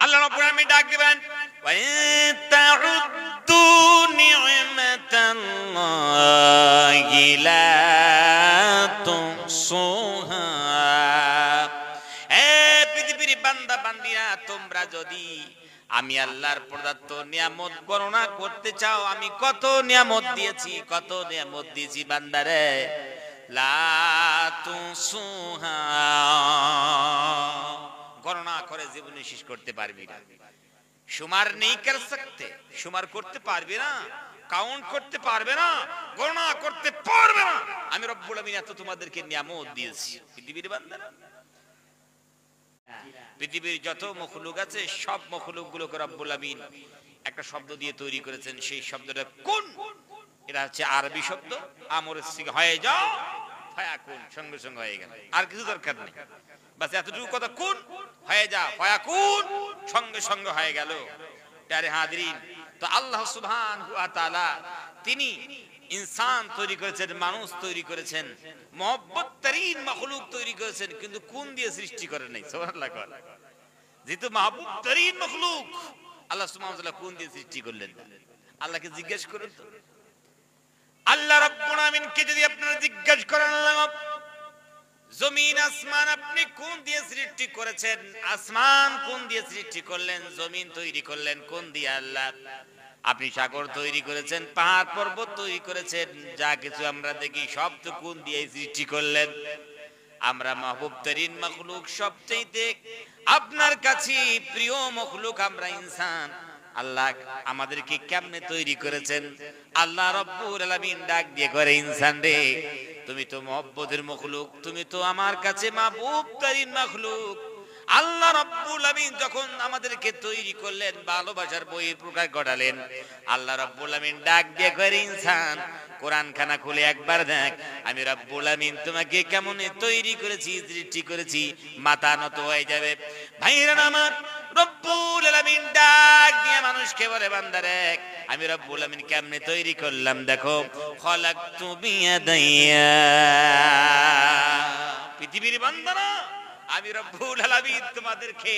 আল্লাহ রাব্বুল আলামিন ডাক দিবেন, ওয়া ইন তাউদ্দু নি'মাতাল্লাহি লা তুহসুহা। এ পৃথিবীর বান্দা বান্দিরা, তোমরা যদি আমি আল্লাহর প্রদত্ত নিয়ামত গণনা করতে চাও, আমি কত নিয়ামত দিয়েছি, কত নিয়ামত দিয়েছি বান্দারে, লা তুহসুহা, গণনা করে জীবনে শেষ করতে পারবি না। শুমার নেই কর সকতে, শুমার করতে পারবে না, কাউন্ট করতে পারবে না, গণনা করতে পারবে না। আমি রব্বুল আমিন এত তোমাদেরকে নিয়ামত দিয়েছি পৃথিবীর বান্দারা। পৃথিবীর যত মখলুক আছে সব মখলুক গুলোকে রব্বুল আমিন একটা শব্দ দিয়ে তৈরি করেছেন। সেই শব্দটা কোন, এটা হচ্ছে আরবি শব্দ, আমরের সিগা, হয়ে যাও ফায়াকুন, সঙ্গে সঙ্গে হয়ে গেল, আর কিছু দরকার নেই, বাস এতটুকু কথা, কোন হয়ে যা, ফায়াকুন, সঙ্গে সঙ্গে হয়ে গেল। প্যারে হাজিরিন, তো আল্লাহ সুবহানাহু ওয়া তাআলা তিনি ইনসান তৈরি করেছেন, মানুষ তৈরি করেছেন, মহব্বততরীন মাখলুক তৈরি করেছেন, কিন্তু কোন দিয়ে সৃষ্টি করেন নাই। সুবহানাল্লাহ। যেহেতু মাহবুবতরীন মাখলুক, আল্লাহ সুবহানাহু ওয়া তাআলা কোন দিয়ে সৃষ্টি করলেন? আল্লাহকে জিজ্ঞেস করুন তো। আল্লাহ রাব্বুল আমিনকে যদি আপনারা জিজ্ঞেস করেন, আল্লাহ জমিন আসমান আপনি কোন দিয়ে সৃষ্টি করেছেন, আসমান কোন দিয়ে সৃষ্টি করলেন, জমিন তৈরি করলেন কোন দিয়ে আল্লাহ, আপনি সাগর তৈরি করেছেন, পাহাড় পর্বত তৈরি করেছেন, যা কিছু আমরা দেখি সব তো কোন দিয়ে সৃষ্টি করলেন? আমরা মাহবুবতরীন মাখলুক, সবচেয়ে আপনার কাছে প্রিয় মাখলুক আমরা ইনসান, আল্লাহ আমাদেরকে কেমনে তৈরি করেছেন? আল্লাহ রাব্বুল আলামিন ডাক দিয়ে করে, ইনসান রে, তুমি তো মহব্বতের মাখলুক, তুমি তো আমার কাছে মাহবুবতরীন মাখলুক। আল্লাহ রাব্বুল আমিন যখন আমাদেরকে তৈরি করলেন, ভালোবাসার বই প্রকাশ ঘটালেন, আল্লাহ রাব্বুল আমিন ডাক দিয়ে করে, ইনসান কোরআন খানা খুলে একবার দেখ, আমি রাব্বুল আমিন তোমাকে কেমন তৈরি করেছি, সৃষ্টি করেছি। মাথা নত হয়ে যাবে। ভাইরা আমার, রব্বুল আলামিন ডাক দিয়ে মানুষকে বলে, বান্দারে, আমি রব্বুল আমিন কেমনে তৈরি করলাম দেখো, খলাকতু বিয়াদাইয়া। পৃথিবীর বান্দারা, আমি রব্বুল আলামিন তোমাদেরকে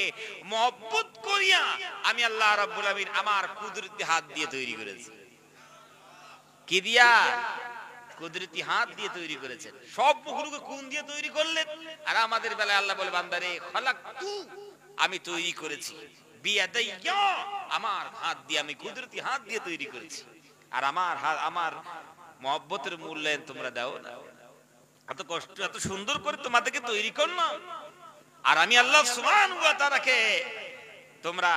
মহব্বত করিয়া আমি আল্লাহ রব্বুল আমিন আমার কুদরতি হাত দিয়ে তৈরি করেছি। কি দিয়া? কুদরতি হাত দিয়ে তৈরি করেছেন। সব মখলুককে কোন দিয়ে তৈরি করলেন? আর আমাদের বেলায় আল্লাহ বলে, বান্দারে, খলাকতু, আমি তৈরি করেছি, বিয়াদাইয়া, আমার হাত দিয়ে, আমি কুদরতি হাত দিয়ে তৈরি করেছি। আর আমার হাত, আমার মহব্বতের মূল্যায়ন তোমরা দাও না। এত কষ্ট, এত সুন্দর করে তোমাদেরকে তৈরি করলাম, আর আমি আল্লাহ সুবহানাহু ওয়া তাআলাকে তোমরা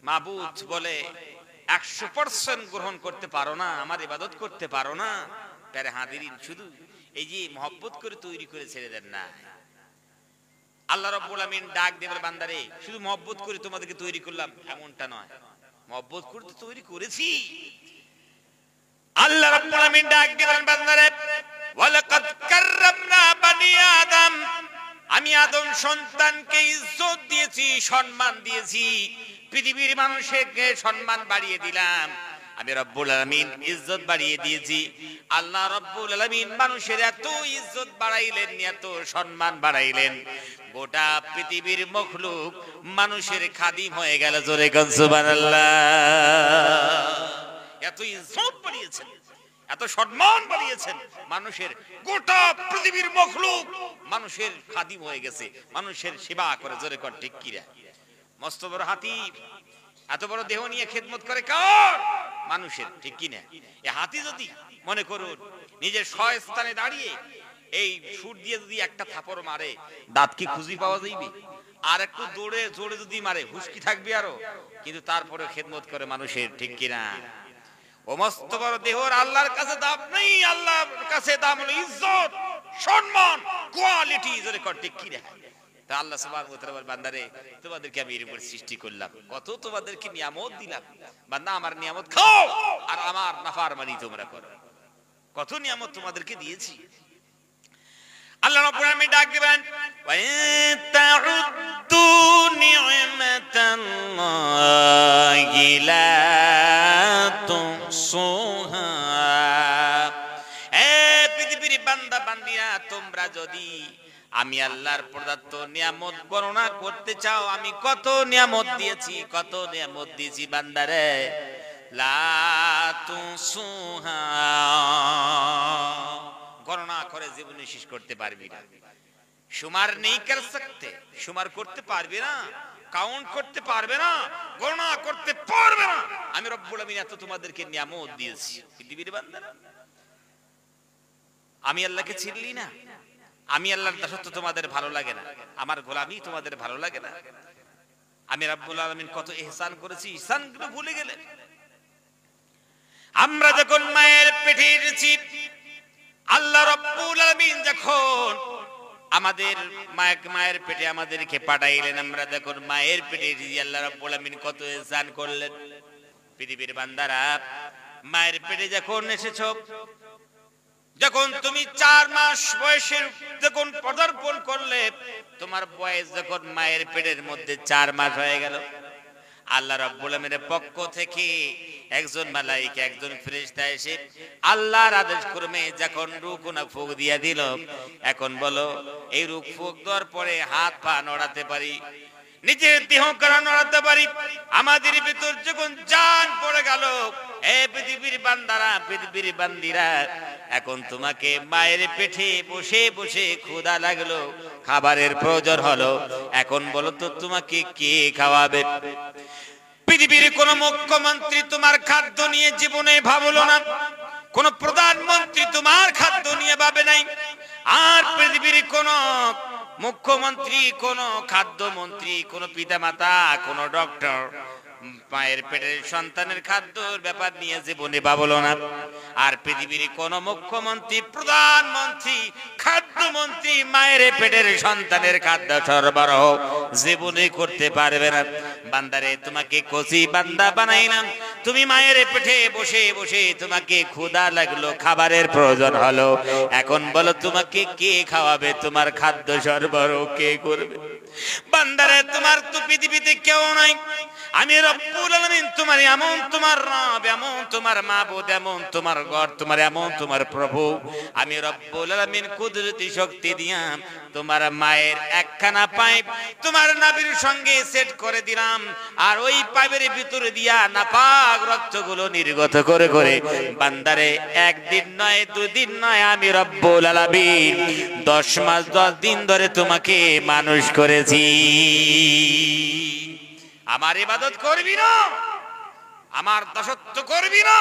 মাবুদ বলে 100% গ্রহণ করতে পারো না, আমার ইবাদত করতে পারো না। প্যারে হাজিরিন, শুধু এই যে মহব্বত করে তৈরি করে ছেড়ে দেন না। আল্লাহ রাব্বুল আমিন ডাক দেবেন, বান্দারে, শুধু মহব্বত করে তোমাদেরকে তৈরি করলাম এমনটা নয়, মহব্বত করে তো তৈরি করেছি। আল্লাহ রাব্বুল আমিন ডাক দেবেন, বান্দারে, ওয়ালাকাদ কাররামনা বানি আদম, আমি আদম সন্তানকে ইজ্জত দিয়েছি, সম্মান দিয়েছি, পৃথিবীর মানুষকে সম্মান বাড়িয়ে দিলাম। আমি রব্বুল আলামিন ইজ্জত বাড়িয়ে দিয়েছি। আল্লাহ রব্বুল আলামিন মানুষের এত ইজ্জত বাড়াইলেন, এত সম্মান বাড়াইলেন, গোটা পৃথিবীর মখলুক মানুষের খাদিম হয়ে গেল। জোরে কোন সুবহানাল্লাহ। এত ইজ্জত বাড়িয়েছেন, এত সম্মান বাড়িয়েছেন, মানুষের গোটা পৃথিবীর মখলুক মানুষের খাদিম হয়ে গেছে, মানুষের সেবা করে। জোরে কর ঠিক কি রে? মস্ত বড় হাতি, এত বড় দেহ নিয়ে খেদমত করে কার? মানুষের, ঠিক কি না? এই হাতি যদি মনে করুন নিজের স্বস্থানে দাঁড়িয়ে এই সুর দিয়ে যদি একটা থাপড় মারে, দাঁত কি খুঁজি পাওয়া যাইবে? আর একটু দৌড়ে জোরে যদি মারে, হুশকি থাকবে আরো, কিন্তু তারপরে খেদমত করে মানুষের, ঠিক কি না? ও মস্ত বড় দেহর আল্লাহর কাছে দাম নেই, আল্লাহর কাছে দাম হলো ইজ্জত, সম্মান, কোয়ালিটি। জোরে কর ঠিক কি না? তা আল্লাহ সুবহানাহু ওয়া তাআলা, বান্দারে, তোমাদেরকে আমি এর উপর সৃষ্টি করলাম, কত তোমাদেরকে নিয়ামত দিলাম, বান্দা আমার নিয়ামত খাও আর আমার নাফরমানি তোমরা করো। কত নিয়ামত তোমাদেরকে দিয়েছি। আল্লাহ রাব্বুল আলামিন ডাক দিবেন, ওয়া ইন তাউদ্দু নি'মাতাল্লাহি লা তুহসুহা। এ পৃথিবীর বান্দা বান্দিরা, তোমরা যদি আমি আল্লাহর প্রদত্ত নিয়ামত গণনা করতে চাও, আমি কত নিয়ামত দিয়েছি, কত নিয়ামত দিয়েছি বান্দারে, লা তুসুহা, গণনা করে জীবনে শেষ করতে পারবি না। শুমার নেই কর সকতে, শুমার করতে পারবে না, কাউন্ট করতে পারবে না, গণনা করতে পারবে না। আমি রব্বুল আমিন এত তোমাদেরকে নিয়ামত দিয়েছি পৃথিবীর বান্দারা। আমি আল্লাহকে চিনলি না, আমি আল্লাহর দাসত্ব তোমাদের ভালো লাগে না, আমার গোলামি তোমাদের ভালো লাগে না। আমি রব্বুল আলামিন কত ইহসান করেছি, ইহসানগুলো ভুলে গেলে। আমরা যখন মায়ের পেটে এসেছি, আল্লাহ রব্বুল আলামিন যখন আমাদের মায়ের পেটে আমাদেরকে পাঠাইলেন, আমরা যখন মায়ের পেটে এসেছি, আল্লাহ রব্বুল আলামিন কত ইহসান করলেন। পৃথিবীর বান্দারা, মায়ের পেটে যখন এসেছো, যখন তুমি 4 মাস বয়সের যখন পদার্পণ করলে, তোমার বয়স যখন মায়ের পেটের মধ্যে 4 মাস হয়ে গেল, আল্লাহ রাব্বুল আলামিনের পক্ষ থেকে একজন মালায়েকা, একজন ফেরেশতা এসে আল্লাহর আদেশ ক্রমে যখন রূহনা ফুঁক দিয়া দিল, এখন বলো এই রূহ ফুঁক দেওয়ার পরে হাত পা নড়াতে পারি, নিজের দেহ করা নড়াতে পারি। আমাদের ভিতর যখন জান পড়ে গেল, এ পৃথিবীর বান্দারা, পৃথিবীর বান্দিরা, এখন তোমাকে মায়ের পেটে বসে বসে ক্ষুধা লাগলো, খাবারের প্রয়োজন হলো, এখন বলো তো তোমাকে কে খাওয়াবে? পৃথিবীর কোন মুখ্যমন্ত্রী তোমার খাদ্য নিয়ে জীবনে ভাবলো না, কোন প্রধানমন্ত্রী তোমার খাদ্য নিয়ে ভাবে নাই, আর পৃথিবীর কোন মুখ্যমন্ত্রী, কোন খাদ্যমন্ত্রী, কোন পিতামাতা, কোন ডক্টর মায়ের পেটের সন্তানের খাদ্যর ব্যাপার নিয়ে জীবনে ভাবলো না। আর পৃথিবীর কোন মুখ্যমন্ত্রী, প্রধানমন্ত্রী, খাদ্যমন্ত্রী মায়ের পেটের সন্তানের খাদ্য সরবরাহ জীবনে করতে পারবে না। বান্দারে, তোমাকে কচি বান্দা বানাইলাম, তুমি মায়ের পেটে বসে বসে তোমাকে ক্ষুধা লাগলো, খাবারের প্রয়োজন হলো, এখন বলো তোমাকে কে খাওয়াবে? তোমার খাদ্য সরবরাহ কে করবে? বান্দারে, তোমার তো পৃথিবীতে কেউ নাই, আমি রব্বুল আলামিন তোমার এমন, তোমার রব এমন, তোমার মাবুদ এমন, তোমার গড তোমার এমন, তোমার প্রভু আমি রব্বুল আলামিন কুদরতি শক্তি দিয়া তোমার মায়ের একখানা পাইপ তোমার নাভির সঙ্গে সেট করে দিলাম, আর ওই পাইপের ভিতরে দিয়া নাপাক রক্তগুলো নির্গত করে করে বান্দারে, একদিন নয়, দুদিন নয়, আমি রব্বুল আলামিন 10 মাস 10 দিন ধরে তোমাকে মানুষ করেছি। আমার ইবাদত করবি না, আমার দাসত্ব করবি না,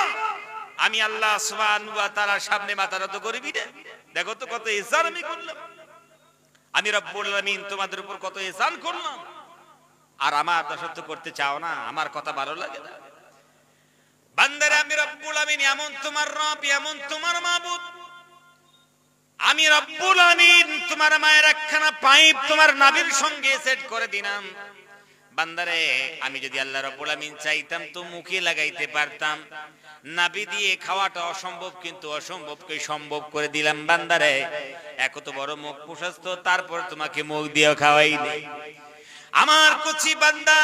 আমি আল্লাহ সুবহানাহু ওয়া তাআলার সামনে মাথা নত করবি না। দেখো তো কত ইহসান আমি করলাম, আমি রব্বুল আলামিন তোমাদের উপর কত ইহসান করলাম, আর আমার দাসত্ব করতে চাও না, আমার কথা ভালো লাগে না। বান্দারা, আমি রব্বুল আলামিন এমন তোমার রব, এমন তোমার মাবুদ, আমি রব্বুল আলামিন তোমার মায়ের একখানা পাইপ তোমার নাভির সঙ্গে সেট করে দিলাম। বান্দারে, আমি যদি আল্লাহ রাব্বুল আমিন চাইতাম তো মুখে লাগাইতে পারতাম, নাভি দিয়ে খাওয়াটা অসম্ভব, কিন্তু অসম্ভবকে সম্ভব করে দিলাম। বান্দারে, এত বড় মুখ প্রশস্ত, তারপর তোমাকে মুখ দিয়ে খাওয়াই নেই। আমার কচি বান্দা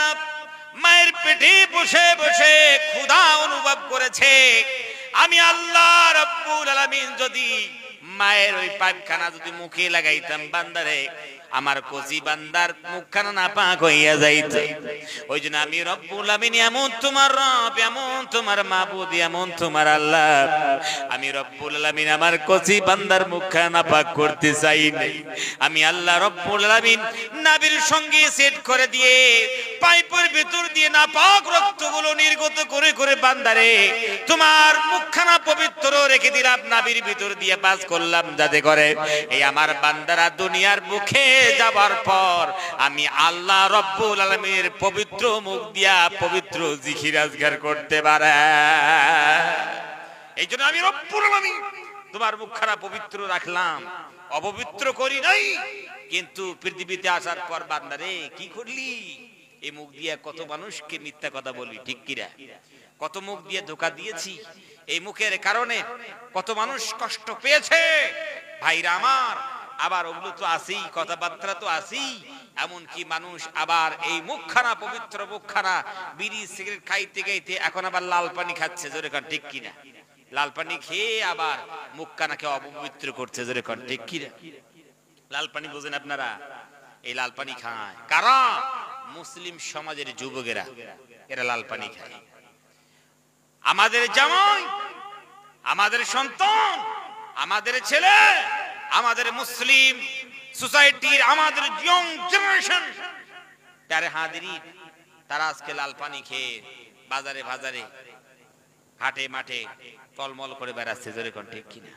মায়ের পেটে বসে বসে ক্ষুধা অনুভব করেছে, আমি আল্লাহ রাব্বুল আলামিন যদি মায়ের ওই পাইপখানা যদি মুখে লাগাইতাম, বান্দারে আমার কচি বান্দার মুখখানা নাপাক হইয়া যাইত। ওই জন্য আমি রব্বুল আমিন এমন তোমার রব, এমন তোমার মাবুদ, এমন তোমার আল্লাহ, আমি রব্বুল আমিন আমার কচি বান্দার মুখখানা নাপাক করতে চাই নাই। আমি আল্লাহ রব্বুল আমিন নাভির সঙ্গে সেট করে দিয়ে পাইপের ভিতর দিয়ে নাপাক রক্তগুলো নির্গত করে করে বান্দারে তোমার মুখখানা পবিত্র রেখে দিলাম, নাভির ভিতর দিয়ে পাস করলাম, যাতে করে এই আমার বান্দারা দুনিয়ার মুখে যাবার পর আমি আল্লাহ রব্বুল আলামিনের পবিত্র মুখ দিয়া পবিত্র জিকির আজগার করতে পারে। এই জন্য আমি রব্বুল আলামিন তোমার মুখখানা পবিত্র রাখলাম, অপবিত্র করি নাই। কিন্তু পৃথিবীতে আসার পর বান্দারে কি করলি? এই মুখ দিয়ে কত মানুষকে মিথ্যা কথা বলবি, ঠিক কিরা? কত মুখ দিয়ে ধোঁকা দিয়েছি, এই মুখের কারণে কত মানুষ কষ্ট পেয়েছে ভাইরা আমার। আবার ওগুলো তো আসেই, কথাবার্তা তো আসেই, এমনকি মানুষ আবার এই মুখখানা, পবিত্র মুখখানা বিড়ি সিগারেট খাইতে খাইতে এখন আবার লাল পানি খাচ্ছে, জোরে কান ঠিক কিনা? লাল পানি খেয়ে আবার মুখখানাকে অপবিত্র করছে, জোরে কান ঠিক কিনা? লাল পানি বোঝেন আপনারা? এই লাল পানি খায় কারা? মুসলিম সমাজের যুবকেরা, এরা লাল পানি খায়। আমাদের জামাই, আমাদের সন্তান, আমাদের ছেলে, আমাদের মুসলিম সোসাইটির, আমাদের ইয়ং জেনারেশন, তারে হাজিরিন, তারা আজকে লাল পানি খেয়ে বাজারে বাজারে হাটে মাঠে টলমল করে বেড়াচ্ছে। জোরে কোন ঠিক কিনা?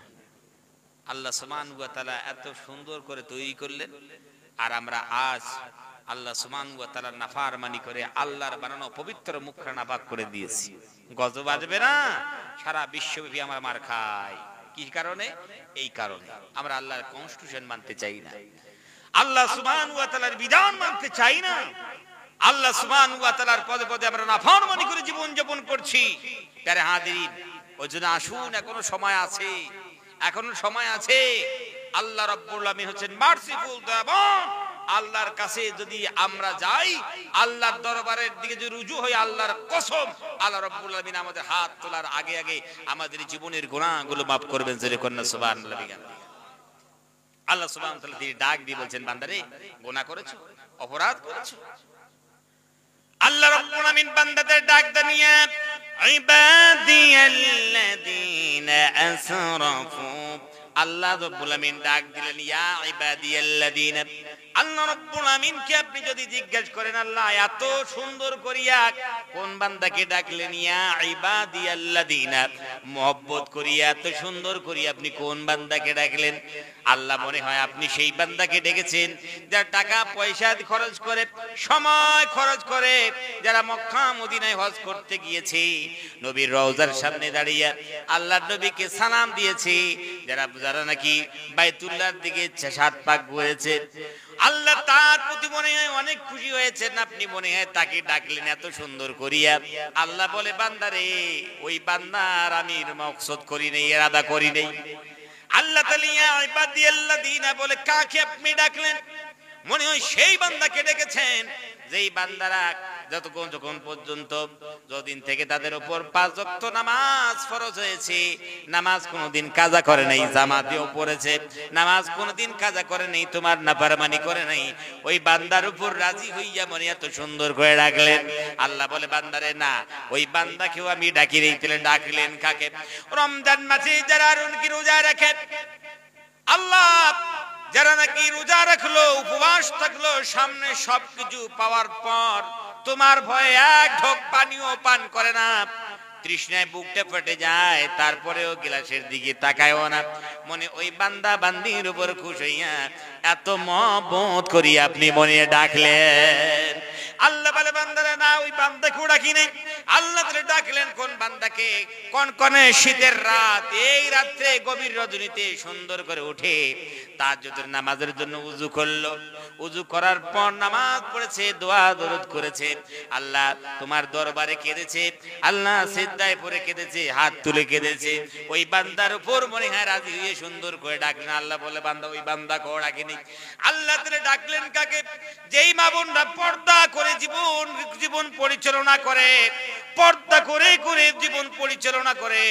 আল্লাহ সুবহানাহু ওয়া তাআলা এত সুন্দর করে তৈরি করলেন, আর আমরা আজ আল্লাহ সুবহানাহু ওয়া তাআলার নাফরমানি করে আল্লাহর বানানো পবিত্র মুখখানা নাপাক করে দিয়েছি। গজব বাজবে না? সারা বিশ্বব্যাপী আমরা মার খাই। কি কারণে? এই কারণে আমরা আল্লাহর কনস্টিটিউশন মানতে চাই না, আল্লাহ সুবহানাহু ওয়া তাআলার বিধান মানতে চাই না, আল্লাহ সুবহানাহু ওয়া তাআলার পদে পদে আমরা নাফরমানি করে জীবন যাপন করছি। তারে হাজিরিন, ওজন্য আসুন, এখনো সময় আছে, এখনো সময় আছে। আল্লাহ রাব্বুল আলামিন হচ্ছেন মার্সিফুল, দয়াবান। আল্লাহর কাছে যদি আমরা যাই, আল্লাহর দরবারের দিকে যদি রুজু হই, আল্লাহর কসম আল্লাহ রাব্বুল আলামিন আমাদের হাত তোলার আগে আগে আমাদের জীবনের গুনাহগুলো মাফ করবেন। জোরে কন্যা সুবহানাল্লাহ। আল্লাহ সুবহানাহু ওয়া তাআলা তিনি ডাক দিয়ে বলছেন, বান্দারে গুনাহ করেছো, অপরাধ করেছো। আল্লাহ রাব্বুল আলামিন বান্দাদের ডাক দানিয়ে, ইবাদিয়াল্লাযীনা আসরাফু, আল্লাহ রাব্বুল আলামিন ডাক দিলেন, ইয়া ইবাদিয়াল্লাযীনা। আল্লাহ রাব্বুল আমিনকে আপনি যদি জিজ্ঞেস করেন আল্লাহ এত সুন্দর করিয়া কোন বান্দাকে ডাকলেন, ইয়া ইবাদিয়াল্লাযীনা, মহব্বত করিয়া এত সুন্দর করিয়া আপনি কোন বান্দাকে ডাকলেন? আল্লাহ মনে হয় আপনি সেই বান্দাকে ডেকেছেন যারা টাকা পয়সা খরচ করে, সময় খরচ করে, যারা মক্কা মদিনায় হজ করতে গিয়েছে, নবীর রওজার সামনে দাঁড়িয়ে আল্লাহর নবীকে সালাম দিয়েছে, যারা নাকি বাইতুল্লাহর দিকে 7 পাক ঘুরেছে। আল্লাহ তার প্রতি মনে হয় অনেক খুশি হয়েছেন, আপনি মনে হয় তাকে ডাকলেন এত সুন্দর করিয়া। আল্লাহ বলে, বান্দারে ওই বান্দার আমি মকসদ করি নাই, ইরাদা করি নাই। আল্লাহ তাআলা ইয়া ইবাদিয়াল্লাযীনা বলে কাকে আপনি ডাকলেন? মনে হয় সেই বান্দাকে ডেকেছেন যেই বান্দারা যতক্ষণ পর্যন্ত যতদিন থেকে তাদের উপর 5 ওয়াক্ত নামাজ ফরজ হয়েছে, নামাজ কোনোদিন কাজা করে নাই, জামাতেও পড়েছে, নামাজ কোনোদিন কাজা করে নাই, তোমার নাফরমানি করে নাই, ওই বান্দার উপর রাজি হইয়া মনে এত সুন্দর করে ডাকলেন। আল্লাহ বলে, বান্দারে না, ওই বান্দাকেও আমি ডাকি নাই। তাহলে ডাকলেন কাকে? রমজান মাসে যারা নাকি রোজা রাখে, আল্লাহ যারা নাকি রোজা রাখলো, উপবাস থাকলো, সামনে সবকিছু পাওয়ার পর তোমার ভয়ে এক ঢোক পানিও পান করে না, তৃষ্ণায় বুকটা ফেটে যায়, তারপরেও গ্লাসের দিকে তাকায়ও না, মনে ওই বান্দা বান্দির উপর খুশি হইয়া এত মহব্বত করি আপনি মনে ডাকলেন। আল্লাহ বলে, বান্দারে না, ওই বান্দাকেও ডাকি নাই। আল্লাহ তাআলা ডাকলেন কোন বান্দাকে? কনকনে শীতের রাত, এই রাত্রে গভীর রজনীতে সুন্দর করে উঠে তাহাজ্জুদের নামাজের জন্য উযু করলো, উযু করার পর নামাজ পড়েছে, দোয়া দরুদ করেছে, আল্লাহ তোমার দরবারে কেঁদেছে, আল্লাহ সিজদায় পড়ে কেঁদেছে, হাত তুলে কেঁদেছে, ওই বান্দার উপর মনে হয় রাজি হয়ে সুন্দর করে ডাকলেন। আল্লাহ বলে, বান্দা ওই বান্দাকেও ডাকেনি। আল্লাহ তাআলা ডাকলেন কাকে? যেই মা বোনরা পর্দা করে জীবন পরিচালনা করে, পর্দা করে করে জীবন পরিচালনা করে,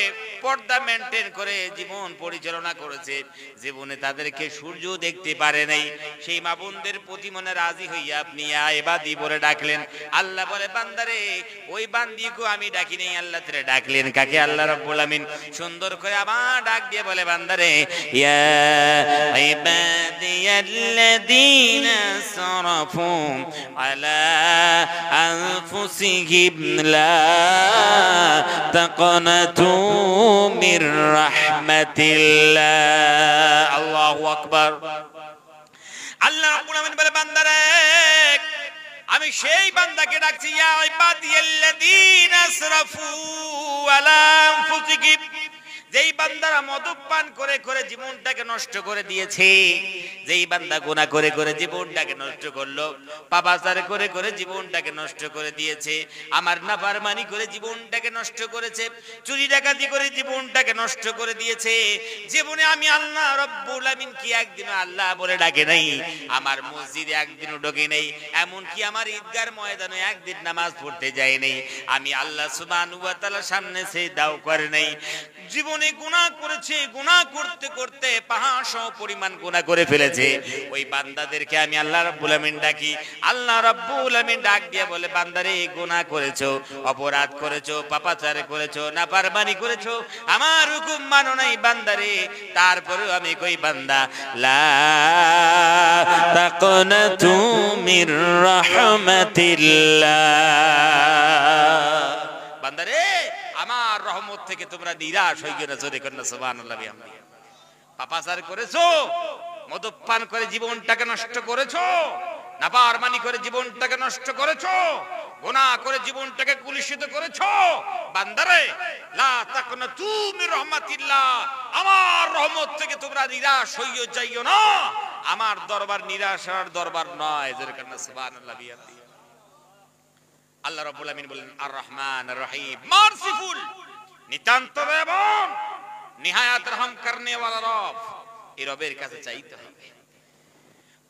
পর্দা মেনটেন করে জীবন পরিচালনা করেছে, জীবনে তাদেরকে সূর্য দেখতে পারে নাই, সেই মা বোনদের প্রতি মনে রাজি হইয়া আপনি ইয়া ইবাদি বলে ডাকলেন। আল্লাহ বলে, বান্দারে ওই বান্দিকে আমি ডাকি নাই। আল্লাহ তাআলা ডাকলেন কাকে? আল্লাহ রাব্বুল আমিন সুন্দর করে আবার ডাক দিয়ে বলে, বান্দারে ইয়া ইবাদিয়াল্লাযীনা সারাফু আলা আনফুসিহিম লা তাকনাতু মির রাহমাতিল্লাহ। আল্লাহু আকবার। আল্লাহ রাব্বুল আমিন বলে, বান্দারে আমি সেই বান্দাকে ডাকছি, ইয়া ইবাদিয়াল্লাযীনা আসরাফু আলা আনফুসিহিম, যেই বান্দারা মদ্যপান করে করে জীবনটাকে নষ্ট করে দিয়েছে, যেই বান্দা গুনাহ করে করে জীবনটাকে নষ্ট করলো, পাপাচার করে করে জীবনটাকে নষ্ট করে দিয়েছে, আমার নাফরমানি করে জীবনটাকে নষ্ট করেছে, চুরি ডাকাতি করে জীবনটাকে নষ্ট করে দিয়েছে, জীবনে আমি আল্লাহ রাব্বুল আমিন কি একদিনও আল্লাহ বলে ডাকে নাই, আমার মসজিদে একদিনও ঢোকে নাই, এমন কি আমার ঈদগার ময়দানে একদিন নামাজ পড়তে যায় নাই, আমি আল্লাহ সুবহানাহু ওয়া তাআলার সামনে সিজদাও করে নাই, জীবনে গুনাহ করেছে, গুনাহ করতে করতে পাহাড় সম পরিমাণ গুনাহ করে ফেলেছে, ওই বান্দাদেরকে আমি আল্লাহ রাব্বুল আমিন ডাকি। আল্লাহ রাব্বুল আমিন ডাক দিয়ে বলে, বান্দারে গুনাহ করেছো, অপরাধ করেছো, পাপাচার করেছো, নাফরমানি করেছো, আমার হুকুম মানো নাই বান্দারে, তারপরেও আমি কই বান্দা লা তাকনাতু মির রাহমাতিল্লাহ, বান্দারে আমার রহমত থেকে তোমরা নিরাশ হইও না। জোরে কন্না সুবহানাল্লাহ বিহামদি। পাপাচার করেছো, মদ্যপান করে জীবনটাকে নষ্ট করেছো, নাফরমানি করে জীবনটাকে নষ্ট করেছো, গুনাহ করে জীবনটাকে কুলুষিত করেছো, বান্দারে লা তাকনাতু মির রাহমাতিল্লাহ, আমার রহমত থেকে তোমরা নিরাশ হইও যাইও না। আমার দরবার নিরাশ হওয়ার দরবার নয়। জোরে কন্না সুবহানাল্লাহ বিহামদি। আল্লাহ রাব্বুল আমিন বলেন আর রহমান আর রহিম, মারসিফুল, নিতান্ত দয়াবান, নিহায়াত রহম করনে ওয়ালা রব। এই রবের কাছে চাইতে হবে।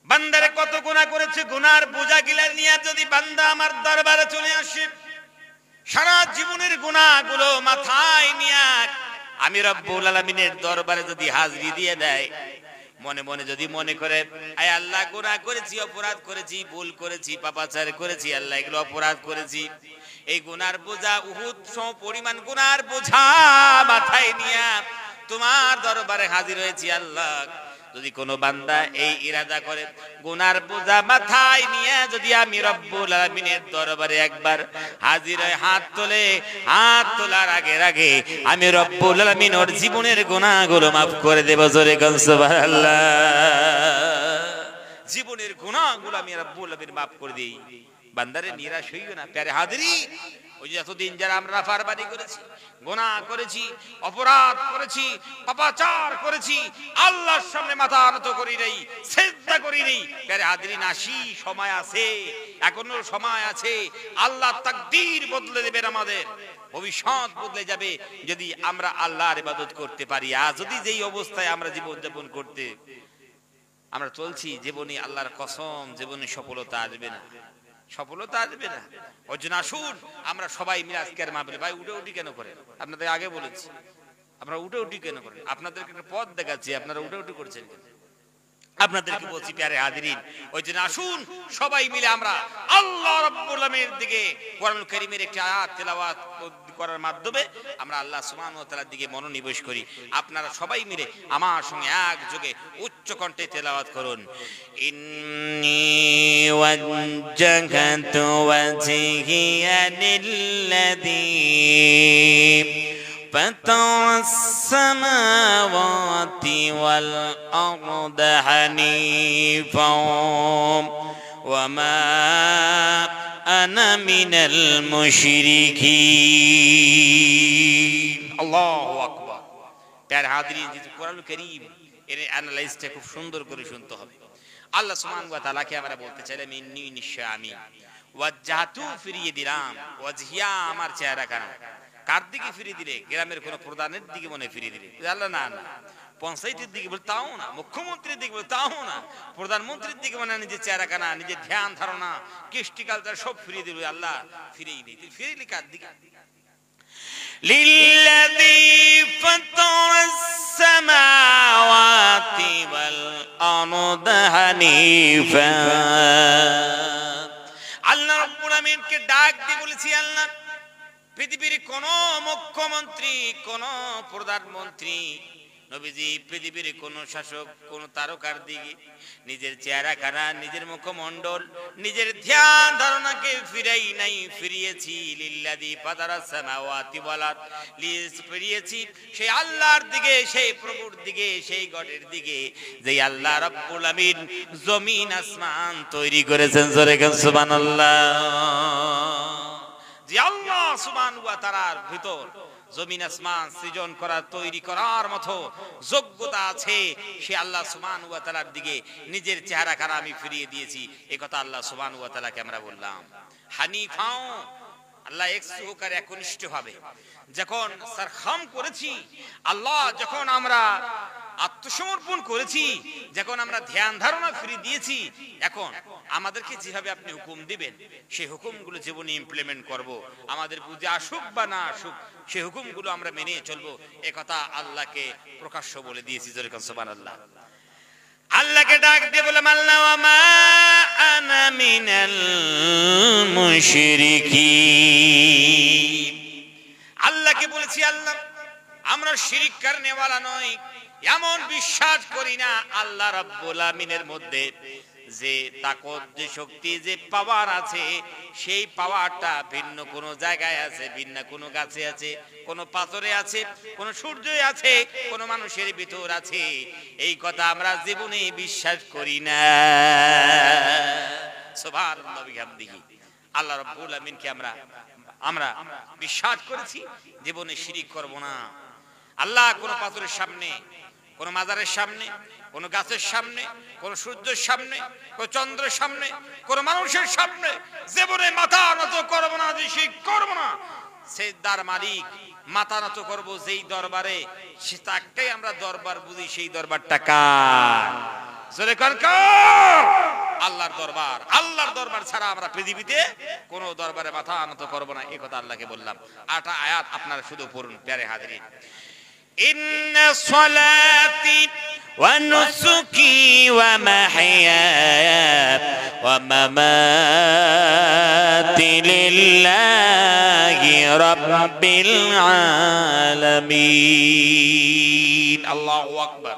বান্দারে কত গুনাহ করেছে, গুনার বোঝা গিলা নিয়ে যদি বান্দা আমার দরবারে চলে আসে, সারা জীবনের গুনাহগুলো মাথায় নিয়ে আমি রব্বুল আলামিনের দরবারে যদি হাজিরি দিয়ে দেয়, মনে মনে যদি মনে করে আয় আল্লাহ গুনাহ করেছি, অপরাধ করেছি, ভুল করেছি, পাপাচার করেছি, আল্লাহ এগুলো অপরাধ করেছি, এই গুনার বোঝা উহুদ সম পরিমাণ গুনার বোঝা মাথায় নিয়ে তোমার দরবারে হাজির হয়েছি আল্লাহ। যদি কোনো বান্দা এই ইরাদা করে গুনার বোঝা মাথায় নিয়ে যদি আমি রব্বুল আলামিনের দরবারে একবার হাজির হয়, হাত তোলে, হাত তোলার আগে আগে আমি রব্বুল আলামিন ওর জীবনের গুনাহগুলো maaf করে দেব। জোরে কোন সুবহানাল্লাহ। জীবনের গুনাহগুলো আমি রব্বুল আলামিন maaf করে দেই। বান্দারে নিরাশ হইও না প্যারে হাজিরিন। ওই যে এতদিন যারা আমরা নাফরমানি করেছি, গুনাহ করেছি, অপরাধ করেছি, পাপাচার করেছি, আল্লাহর সামনে মাথা নত করি নাই, সিজদা করি নাই, প্যারে হাজিরিন আসি, সময় আছে, এখনো সময় আছে। আল্লাহ তাকদীর বদলে দেবেন, আমাদের ভবিষ্যৎ বদলে যাবে যদি আমরা আল্লাহর ইবাদত করতে পারি। আর যদি যেই অবস্থায় আমরা জীবন যাপন করতে আমরা চলছি, জীবনে আল্লাহর কসম জীবনে সফলতা আসবে না, সফলতা আসবে না। ওই জন্য আসুন আমরা সবাই মিলে আজকের মাহফিলে, ভাই উঠে উঠি কেন করেন? আপনাদের আগে বলেছি, আপনারা উঠে উঠি কেন করেন? আপনাদেরকে একটা পথ দেখাচ্ছি, আপনারা উঠে উঠি করছেন কেন? আপনাদেরকে বলছি প্যারে হাজিরিন, ওই জন্য আসুন সবাই মিলে আমরা আল্লাহ রাব্বুল আলামিনের দিকে কোরআনুল কারীমের একটি আয়াত তেলাওয়াত করার মাধ্যমে আমরা আল্লাহ সুবহানাহু ওয়া তাআলার দিকে মনোনিবেশ করি। আপনারা সবাই মিলে আমার সঙ্গে একযোগে উচ্চ কণ্ঠে তেলাওয়াত করুন। ইন্নী ওয়াজ্জাহতু ওয়াজহিয়া লিল্লাযী فطر السماوات والأرض حنيفا وما أنا من المشركين الله أكبر। প্যারে হাজিরিন, যে কোরআনুল কারীম এর অ্যানালাইজটা খুব সুন্দর করে শুনতে হবে। আল্লাহ সুবহানাহু ওয়া তাআলাকে আমরা বলতে চাইলাম ইন্নী নিশ্চয় আমি ওয়াজ্জাহতু ফিরিয়ে দিলাম, ওয়াজহিয়া আমার চেহারা কানা। কার দিকে ফিরিয়ে দিলে? গ্রামের কোন প্রধানের দিকে মনে ফিরিয়ে দিলে? আল্লাহ না না, পঞ্চায়েতের দিকে বলে তাও না, মুখ্যমন্ত্রীর দিকে বলে তাও না, প্রধানমন্ত্রীর দিকে মানে নিজের চেহারা কানা, নিজের ধ্যান ধারণা, কৃষ্টি কালচার সব ফিরিয়ে দিল। আল্লাহ ফিরিয়ে দিই, ফিরিয়ে কার দিকে? লিল্লাযী ফাতারাস সামাওয়াতি ওয়াল আরদা হানিফা। আল্লাহ রাব্বুল আমিনকে ডাক দিয়ে বলেছি, আল্লাহ পৃথিবীর কোন মুখ্যমন্ত্রী, কোন প্রধানমন্ত্রী, নবীজি পৃথিবীর কোন শাসক, কোন তারকার দিকে নিজের চেহারা খানা, নিজের মুখমণ্ডল, নিজের ধ্যান ধারণাকে ফিরাই নাই, ফিরিয়েছি লিল্লাযী ফাতারাস সামাওয়াতি ওয়াল আরদ, ফিরিয়েছি সেই আল্লাহর দিকে, সেই প্রভুর দিকে, সেই গডের দিকে যে আল্লাহ রাব্বুল আমিন জমিন আসমান তৈরি করেছেন। জোরে কোন সুবহানাল্লাহ। যে আল্লাহ সুবহানাহু ওয়া তাআলার ভিতর জমিন আসমান সৃজন করার, তৈরি করার মতো যোগ্যতা আছে, সে আল্লাহ সুবহানাহু ওয়া তাআলার দিকে নিজের চেহারা খানা আমি ফিরিয়ে দিয়েছি। এই কথা আল্লাহ সুবহানাহু ওয়া তাআলাকে আমরা বললাম। হানিফাও, আল্লাহ একসুকার একনিষ্ঠ ভাবে যখন সারখাম করেছি, আল্লাহ যখন আমরা আত্মসমর্পণ করেছি, যখন আমরা ধ্যান ধারণা ফিরিয়ে দিয়েছি, এখন আমাদেরকে যেভাবে আপনি হুকুম দিবেন সেই হুকুমগুলো জীবনে ইমপ্লিমেন্ট করব। আমাদের বুঝে আসুক বা না আসুক সেই হুকুমগুলো আমরা মেনে চলবো, একথা আল্লাহকে প্রকাশ্য বলে দিয়েছি। যেরকম সুবহানাল্লাহ। আল্লাহকে ডাক দিয়ে বলে আল্লাহ ওয়া মা আনা মিনাল মুশরিকিন। আল্লাহকে বলেছি আল্লাহ আমরা শিরিক করনেওয়ালা নই, এমন বিশ্বাস করি না আল্লাহ রাব্বুল আমিনের মধ্যে যে তাকত, যে শক্তি, যে পাওয়ার আছে সেই পাওয়ারটা ভিন্ন কোন জায়গায় আছে, ভিন্ন কোন গাছে আছে, কোন পাথরে আছে, কোন সূর্যে আছে, কোন মানুষের ভিতর আছে, এই কথা আমরা জীবনে বিশ্বাস করি না। সুবহানাল্লাহ বিহামদিহি। আল্লাহ রাব্বুল আমিনকে আমরা বিশ্বাস করেছি, জীবনে শিরিক করব না। আল্লাহ কোন পাথরের সামনে, কোন মাজারের সামনে, কোন গাছের সামনে, কোন সূর্যের সামনে, কোন চন্দ্রের সামনে, কোন মানুষের সামনে জীবনে মাথা নত করব না, শিরক করব না। সেজদার মালিক মাথা নত করব যেই দরবারে, সে তাকেই আমরা দরবার বুঝি, সেই দরবারটা কার? জোরে কার? আল্লাহর দরবার। আল্লাহর দরবার ছাড়া আমরা পৃথিবীতে কোন দরবারে মাথা নত করব না, এই কথা আল্লাহকে বললাম। 8টা আয়াত আপনারা শুধু পড়ুন প্যারে হাজিরিন। ইন্না সলাতি ওয়া নুসুকি ওয়া মাহইয়ায়া ওয়া মামাতি লিল্লাহি রাব্বিল আলামিন। আল্লাহু আকবার।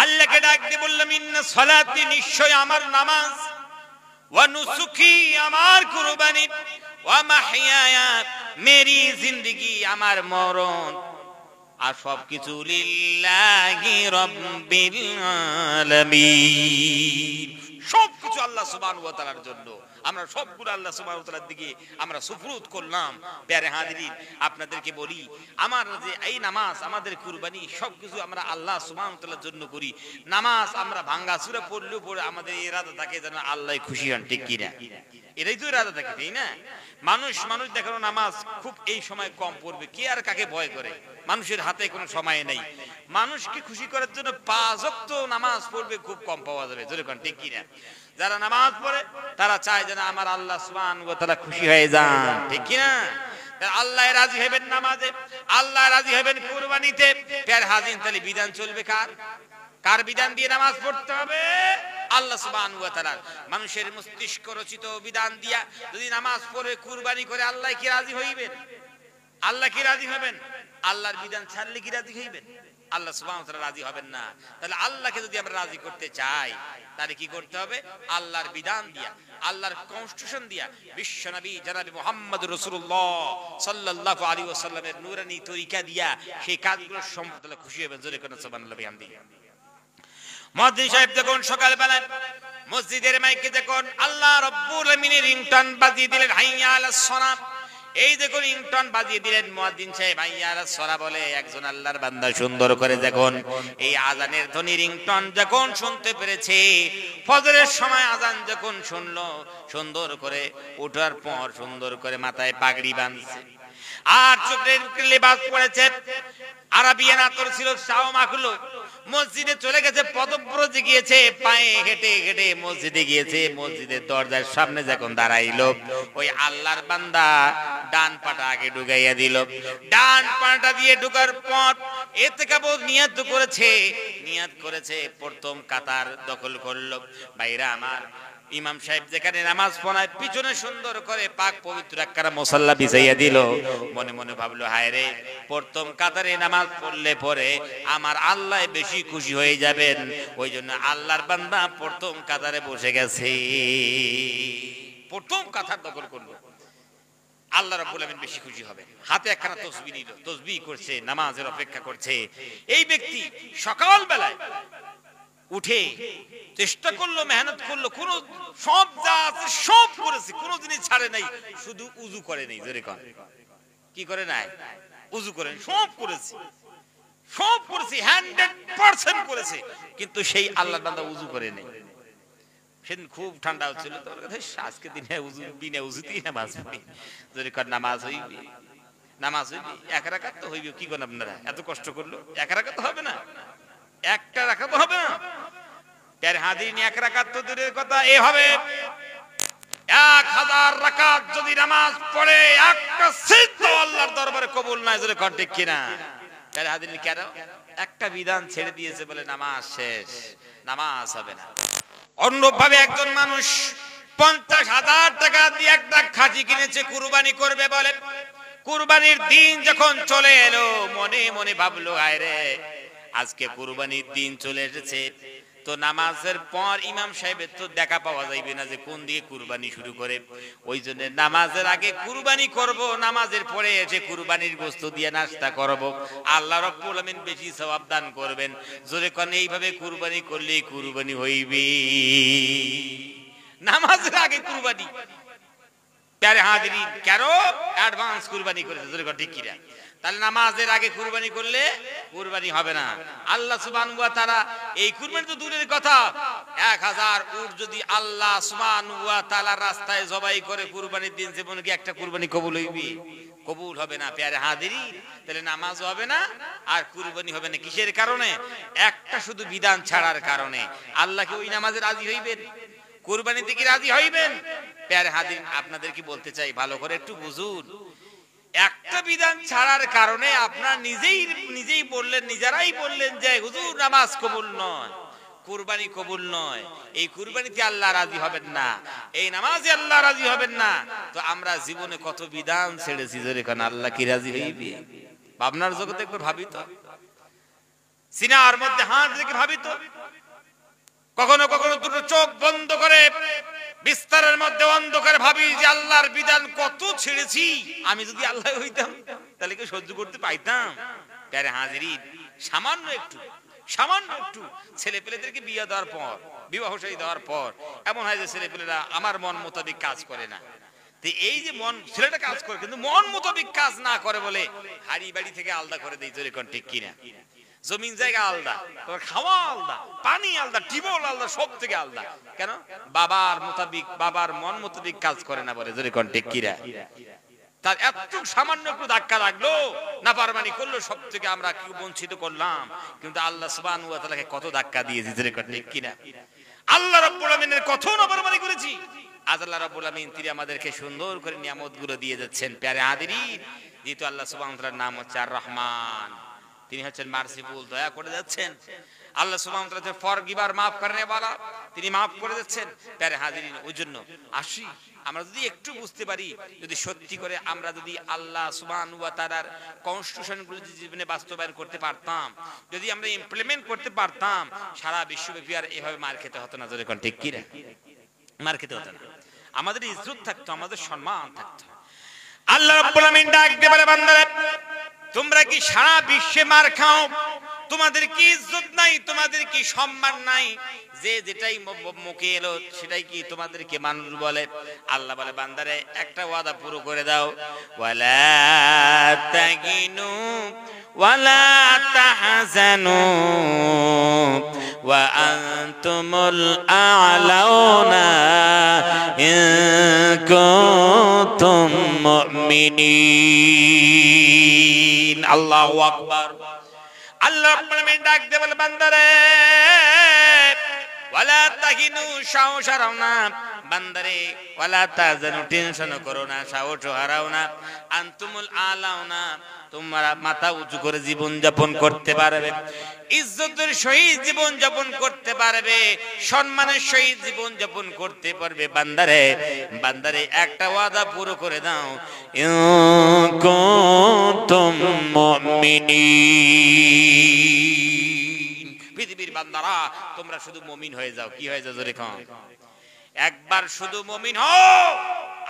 আল্লাহকে ডাক দিয়ে বললাম ইন্না সলাতি, নিশ্চয় আমার নামাজ, ওয়া নুসুকি আমার কুরবানি, ওয়া মাহইয়ায়া মেরি জিন্দেগি, আমার মরণ, আর সবকিছু লিল্লাহি রাব্বিল আলামিন, সবকিছু আল্লাহ সুবহানাহু ওয়া তাআলার জন্য। আমরা সবগুলো আল্লাহ সুবহানাহু ওয়া তাআলার দিকে আমরা সুফরুদ করলাম। প্যারে হাজিরিন, আপনাদেরকে বলি আমার যে এই নামাজ, আমাদের কুরবানি, সবকিছু আমরা আল্লাহ সুবহানাহু ওয়া তাআলার জন্য করি। নামাজ আমরা ভাঙ্গা সূরা পড়লেও পড়ে আমাদের ইরাদা থাকে যেন আল্লাহ খুশি হন, ঠিক কি না? এটাই তো ইরাদা থাকে, তাই না? মানুষ দেখানো নামাজ খুব এই সময় কম পড়বে, কে আর কাকে ভয় করে? মানুষের হাতে কোনো সময় নেই। মানুষকে খুশি করার জন্য 5 ওয়াক্ত নামাজ পড়বে, খুব কম পাওয়া যাবে, যেরকম, ঠিক কি না? যারা নামাজ পড়ে তারা চায় যেন আমার আল্লাহ সুবহানাহু ওয়া তাআলা খুশি হয়ে যান, ঠিক কি না? আল্লাহ রাজি হবেন নামাজে, আল্লাহ রাজি হবেন কুরবানিতে। প্যার হাজিন, তাহলে বিধান চলবে কার? কার বিধান দিয়ে নামাজ পড়তে হবে? আল্লাহ সুবহানাহু ওয়া তাআলা মানুষের মস্তিষ্ক রচিত বিধান দিয়া যদি নামাজ পড়ে কুরবানি করে, আল্লাহ কি রাজি হইবেন? আল্লাহ কি রাজি হবেন? আল্লাহর বিধান ছাড়লে কি রাজি হইবেন? আল্লাহ সুবহানাহু ওয়া তাআলা রাজি হবেন না। তাহলে আল্লাহকে যদি আমরা রাজি করতে চাই তাহলে কি করতে হবে? আল্লাহর বিধান দিয়া, আল্লাহর কনস্টিটিউশন দিয়া, বিশ্বনবী জনাবে মুহাম্মদুর রাসূলুল্লাহ সাল্লাল্লাহু আলাইহি ওয়াসাল্লামের নূরানী তরিকা দিয়া সেই কাজগুলো সম্পূর্ণ খুশি হবেন। জোরে করে সুবহানাল্লাহ বিহামদিহি। মুয়াজ্জিন সাহেব যখন সকালবেলা মসজিদের মাইকে যখন আল্লাহ রাব্বুল আমিনের রিংটন বাজিয়ে দিলেন, হাইয়া আলাস সালাহ, এই দেখুন রিংটন বাজিয়ে দিলেন মুয়াজ্জিন সাহেব, হাইয়া আলাস সালাহ বলে একজন আল্লাহর বান্দা সুন্দর করে যখন এই আজানের ধ্বনি রিংটন যখন শুনতে পেরেছে, ফজরের সময় আজান যখন শুনলো, সুন্দর করে ওঠার পর সুন্দর করে মাথায় পাগড়ি বাঁধছে আর চোখের লেবাস পরেছে, আরাবিয়ান আতর ছিল, শাও মাখলো, মসজিদে চলে গেছে, পদব্রজে গিয়েছে, পায়ে হেঁটে হেঁটে মসজিদে গিয়েছে। মসজিদের দরজার সামনে যখন দাঁড়াইলো, ওই আল্লাহর বান্দা ডান পাটা আগে ঢুকাইয়া দিল। ডান পাটা দিয়ে ঢুকার পর ইতিকাফ নিয়ত করেছে, প্রথম কাতার দখল করলো। ভাইরা আমার, ইমাম সাহেব যেখানে নামাজ পড়ায় পিছনে সুন্দর করে পাক পবিত্র একখানা মুসাল্লা বিছাইয়া দিল। মনে মনে ভাবলো, হায় রে, প্রথম কাতারে নামাজ পড়লে পরে আমার আল্লাহ বেশি খুশি হয়ে যাবেন, ওই জন্য আল্লাহর বান্দা প্রথম কাতারে বসে গেছে, প্রথম কাতার দখল করলো। আল্লাহ রাব্বুল আমিন বেশি খুশি হবে। হাতে একখানা তাসবিহ নিল, তাসবিহ করছে, নামাজের অপেক্ষা করছে। এই ব্যক্তি সকাল বেলায় উঠে চেষ্টা করলো, মেহনত করলো, কোন সব যা আছে সব করেছে, কোনো জিনিস ছাড়ে নাই, শুধু উযু করে নাই। জোরে কোন, কি করে নাই? উযু করে সব করেছে, 100% করেছে, কিন্তু সেই আল্লাহর বান্দা উযু করে নাই। সেদিন খুব ঠান্ডা হচ্ছিল, তোর কথা আজকে দিনে উযু বিনা উযুতেই নামাজ পড়ি। জোরে কোন, নামাজ হইবে, নামাজ হইবে, এক রাকাত তো হইবে। কি কোন আপনারা এত কষ্ট করলো, এক রাকাত হবে না, একটা রাকাত হবে না। প্যারে হাজিরিন, এক রাকাত তো দূরের কথা, এভাবে 1000 রাকাত যদি নামাজ পড়ে একটা সিজদা আল্লাহর দরবারে কবুল না হয়, কোন ঠিক কিনা? প্যারে হাজিরিন, কেন? একটা বিধান ছেড়ে দিয়েছে বলে নামাজ শেষ, নামাজ হবে না। অন্যভাবে একজন মানুষ 50,000 টাকা দিয়ে একটা খাসি কিনেছে, কুরবানি করবে বলে। কুরবানির দিন যখন চলে এলো, মনে মনে ভাবলো, আয় রে, আজকে কুরবানির দিন চলে এসেছে, তো নামাজের পর ইমাম সাহেবের তো দেখা পাওয়া যাইবে না যে কোন দিকে কুরবানি শুরু করে। ওই জন্য নামাজের আগে কুরবানি করব, নামাজের পরে এসে কুরবানির গোশত দিয়ে নাস্তা করব। আল্লাহ রাব্বুল আমিন বেশি সওয়াব দান করবেন। জোরে কোন এইভাবে কুরবানি করলেই কুরবানি হইবে। নামাজের আগে কুরবানি, প্যারে হাজিরিন, কেন? অ্যাডভান্স কুরবানি করেছে, জোরে কোন ঠিক কিনা? তাহলে নামাজের আগে কুরবানি করলে কুরবানি হবে না। আল্লাহ সুবহানাহু ওয়া তাআলা এই কুরবানি তো দূরের কথা, 1000 উট যদি আল্লাহ সুবহানাহু ওয়া তাআলার রাস্তায় জবাই করে কুরবানির দিন, জীবনে কি একটা কুরবানি কবুল হইবে? কবুল হবে না। প্যারে হাজিরিন, তাহলে নামাজ হবে না আর কুরবানি হবে না। কিসের কারণে? একটা শুধু বিধান ছাড়ার কারণে। আল্লাহ কি ওই নামাজে রাজি হইবেন? কুরবানিতে কি রাজি হইবেন? প্যারে হাজিরিন, আপনাদের কি বলতে চাই, ভালো করে একটু বুঝুন। একটা বিধান ছাড়ার কারণে আপনারা নিজেই বললেন, নিজেরাই বললেন যে হুজুর নামাজ কবুল নয়, কুরবানি কবুল নয়, এই কুরবানিতে আল্লাহ রাজি হবেন না, এই নামাজে আল্লাহ রাজি হবেন না। তো আমরা জীবনে কত বিধান ছেড়েছি, যেখানে আল্লাহ কি রাজি হইবে? ভাবনার জগতে একবার ভাবি তো, সিনার মধ্যে হাত রেখে ভাবি তো। কখনো কখনো দুটো চোখ বন্ধ করে বিস্তারের মধ্যে অন্ধকারে ভাবি যে আল্লাহর বিধান কত ছেড়েছি, আমি যদি আল্লাহ হইতাম তাহলে কি সহ্য করতে পাইতাম? প্যারে হাজিরিন, সামান্য একটু ছেলে পেলেদেরকে বিয়ে দেওয়ার পর, বিবাহ শাদী দেওয়ার পর এমন হয় যে ছেলে পেলেরা আমার মন মোতাবেক কাজ করে না। তো এই যে মন, ছেলেটা কাজ করে কিন্তু মন মোতাবেক কাজ না করে বলে হাড়ি বাড়ি থেকে আলাদা করে দেয়, জোরে কোন ঠিক কিনা? জমিন জায়গা আলাদা, খাওয়া আলাদা, পানি আলাদা, টিবল আলাদা, সব থেকে আলাদা। কেন? বাবার মোতাবিক, বাবার মন মোতাবিক কাজ করে না বলে, জোরে কোন ঠিক কিনা? তার এত সামান্য একটু ধাক্কা লাগলো, নাফরমানি করলো, সব থেকে আমরা কি বঞ্চিত করলাম। কিন্তু আল্লাহ সুবহানাহু ওয়া তাআলাকে কত ধাক্কা দিয়েছি, জোরে কোন ঠিক কিনা? আল্লাহ রাব্বুল আমিনের কত নাফরমানি করেছি। আজ আল্লাহ রাব্বুল আমিন তিনি আমাদেরকে সুন্দর করে নিয়ামতগুলো দিয়ে যাচ্ছেন। প্যারে হাজিরিন, যেহেতু আল্লাহ সুবহানাহু ওয়া তাআলার নাম হচ্ছে আর রহমান, তিনি হচ্ছেন মার্সিফুল, দয়া করে যাচ্ছেন। আল্লাহ সুবহানাহু ওয়া তাআলা ফরগিভার, মাফ করনে ওয়ালা, তিনি মাফ করে যাচ্ছেন। প্যারে হাজিরিন, ওই জন্য আসি আমরা যদি একটু বুঝতে পারি, যদি সত্যি করে আমরা যদি আল্লাহ সুবহানাহু ওয়া তাআলার কনস্টিটিউশনগুলো জীবনে বাস্তবায়ন করতে পারতাম, যদি আমরা ইমপ্লিমেন্ট করতে পারতাম, সারা বিশ্বব্যাপী আর এভাবে মার খেতে হতো না, জোরে কোন ঠিক কি? মার খেতে হতো না, আমাদের ইজ্জত থাকতো, আমাদের সম্মান থাকতো। আল্লাহ রাব্বুল আমিন ডাক দিয়ে বলে, বান্দারা তোমরা কি সারা বিশ্বে মার খাও, তোমাদের কি ইজ্জত নাই, তোমাদের কি সম্মান নাই, যে যেটাই মুখে এলো সেটাই কি তোমাদেরকে মানুষ বলে? আল্লাহ বলে, বান্দারে একটা ওয়াদা পুরো করে দাও, ওয়ালা তাগিনু ওয়ালা তাহজানু ওয়া আনতুমুল আ'লাউনা ইন কুনতুম মুমিনিন। আল্লাহু আকবার। আল্লাহ রাব্বুল আমিন ডাক দিয়ে বলে, বান্দারে ওয়ালা তাহিনু, সাহস হারাও না, বান্দারে ওয়ালা তাহজানু, টেনশন করো না, সাহস হারাও না, আনতুমুল আ'লাউনা, তোমরা মাথা উঁচু করে জীবন যাপন করতে পারবে, ইজ্জতের সহিত জীবন যাপন করতে পারবে, সম্মানের সহিত জীবন যাপন করতে পারবে। বান্দারে একটা ওয়াদা পুরো করে দাও, ইন কুনতুম মুমিনিন। পৃথিবীর বান্দারা তোমরা শুধু মুমিন হয়ে যাও। কি হয়ে যাও, জোরে কোন? একবার শুধু মুমিন হও,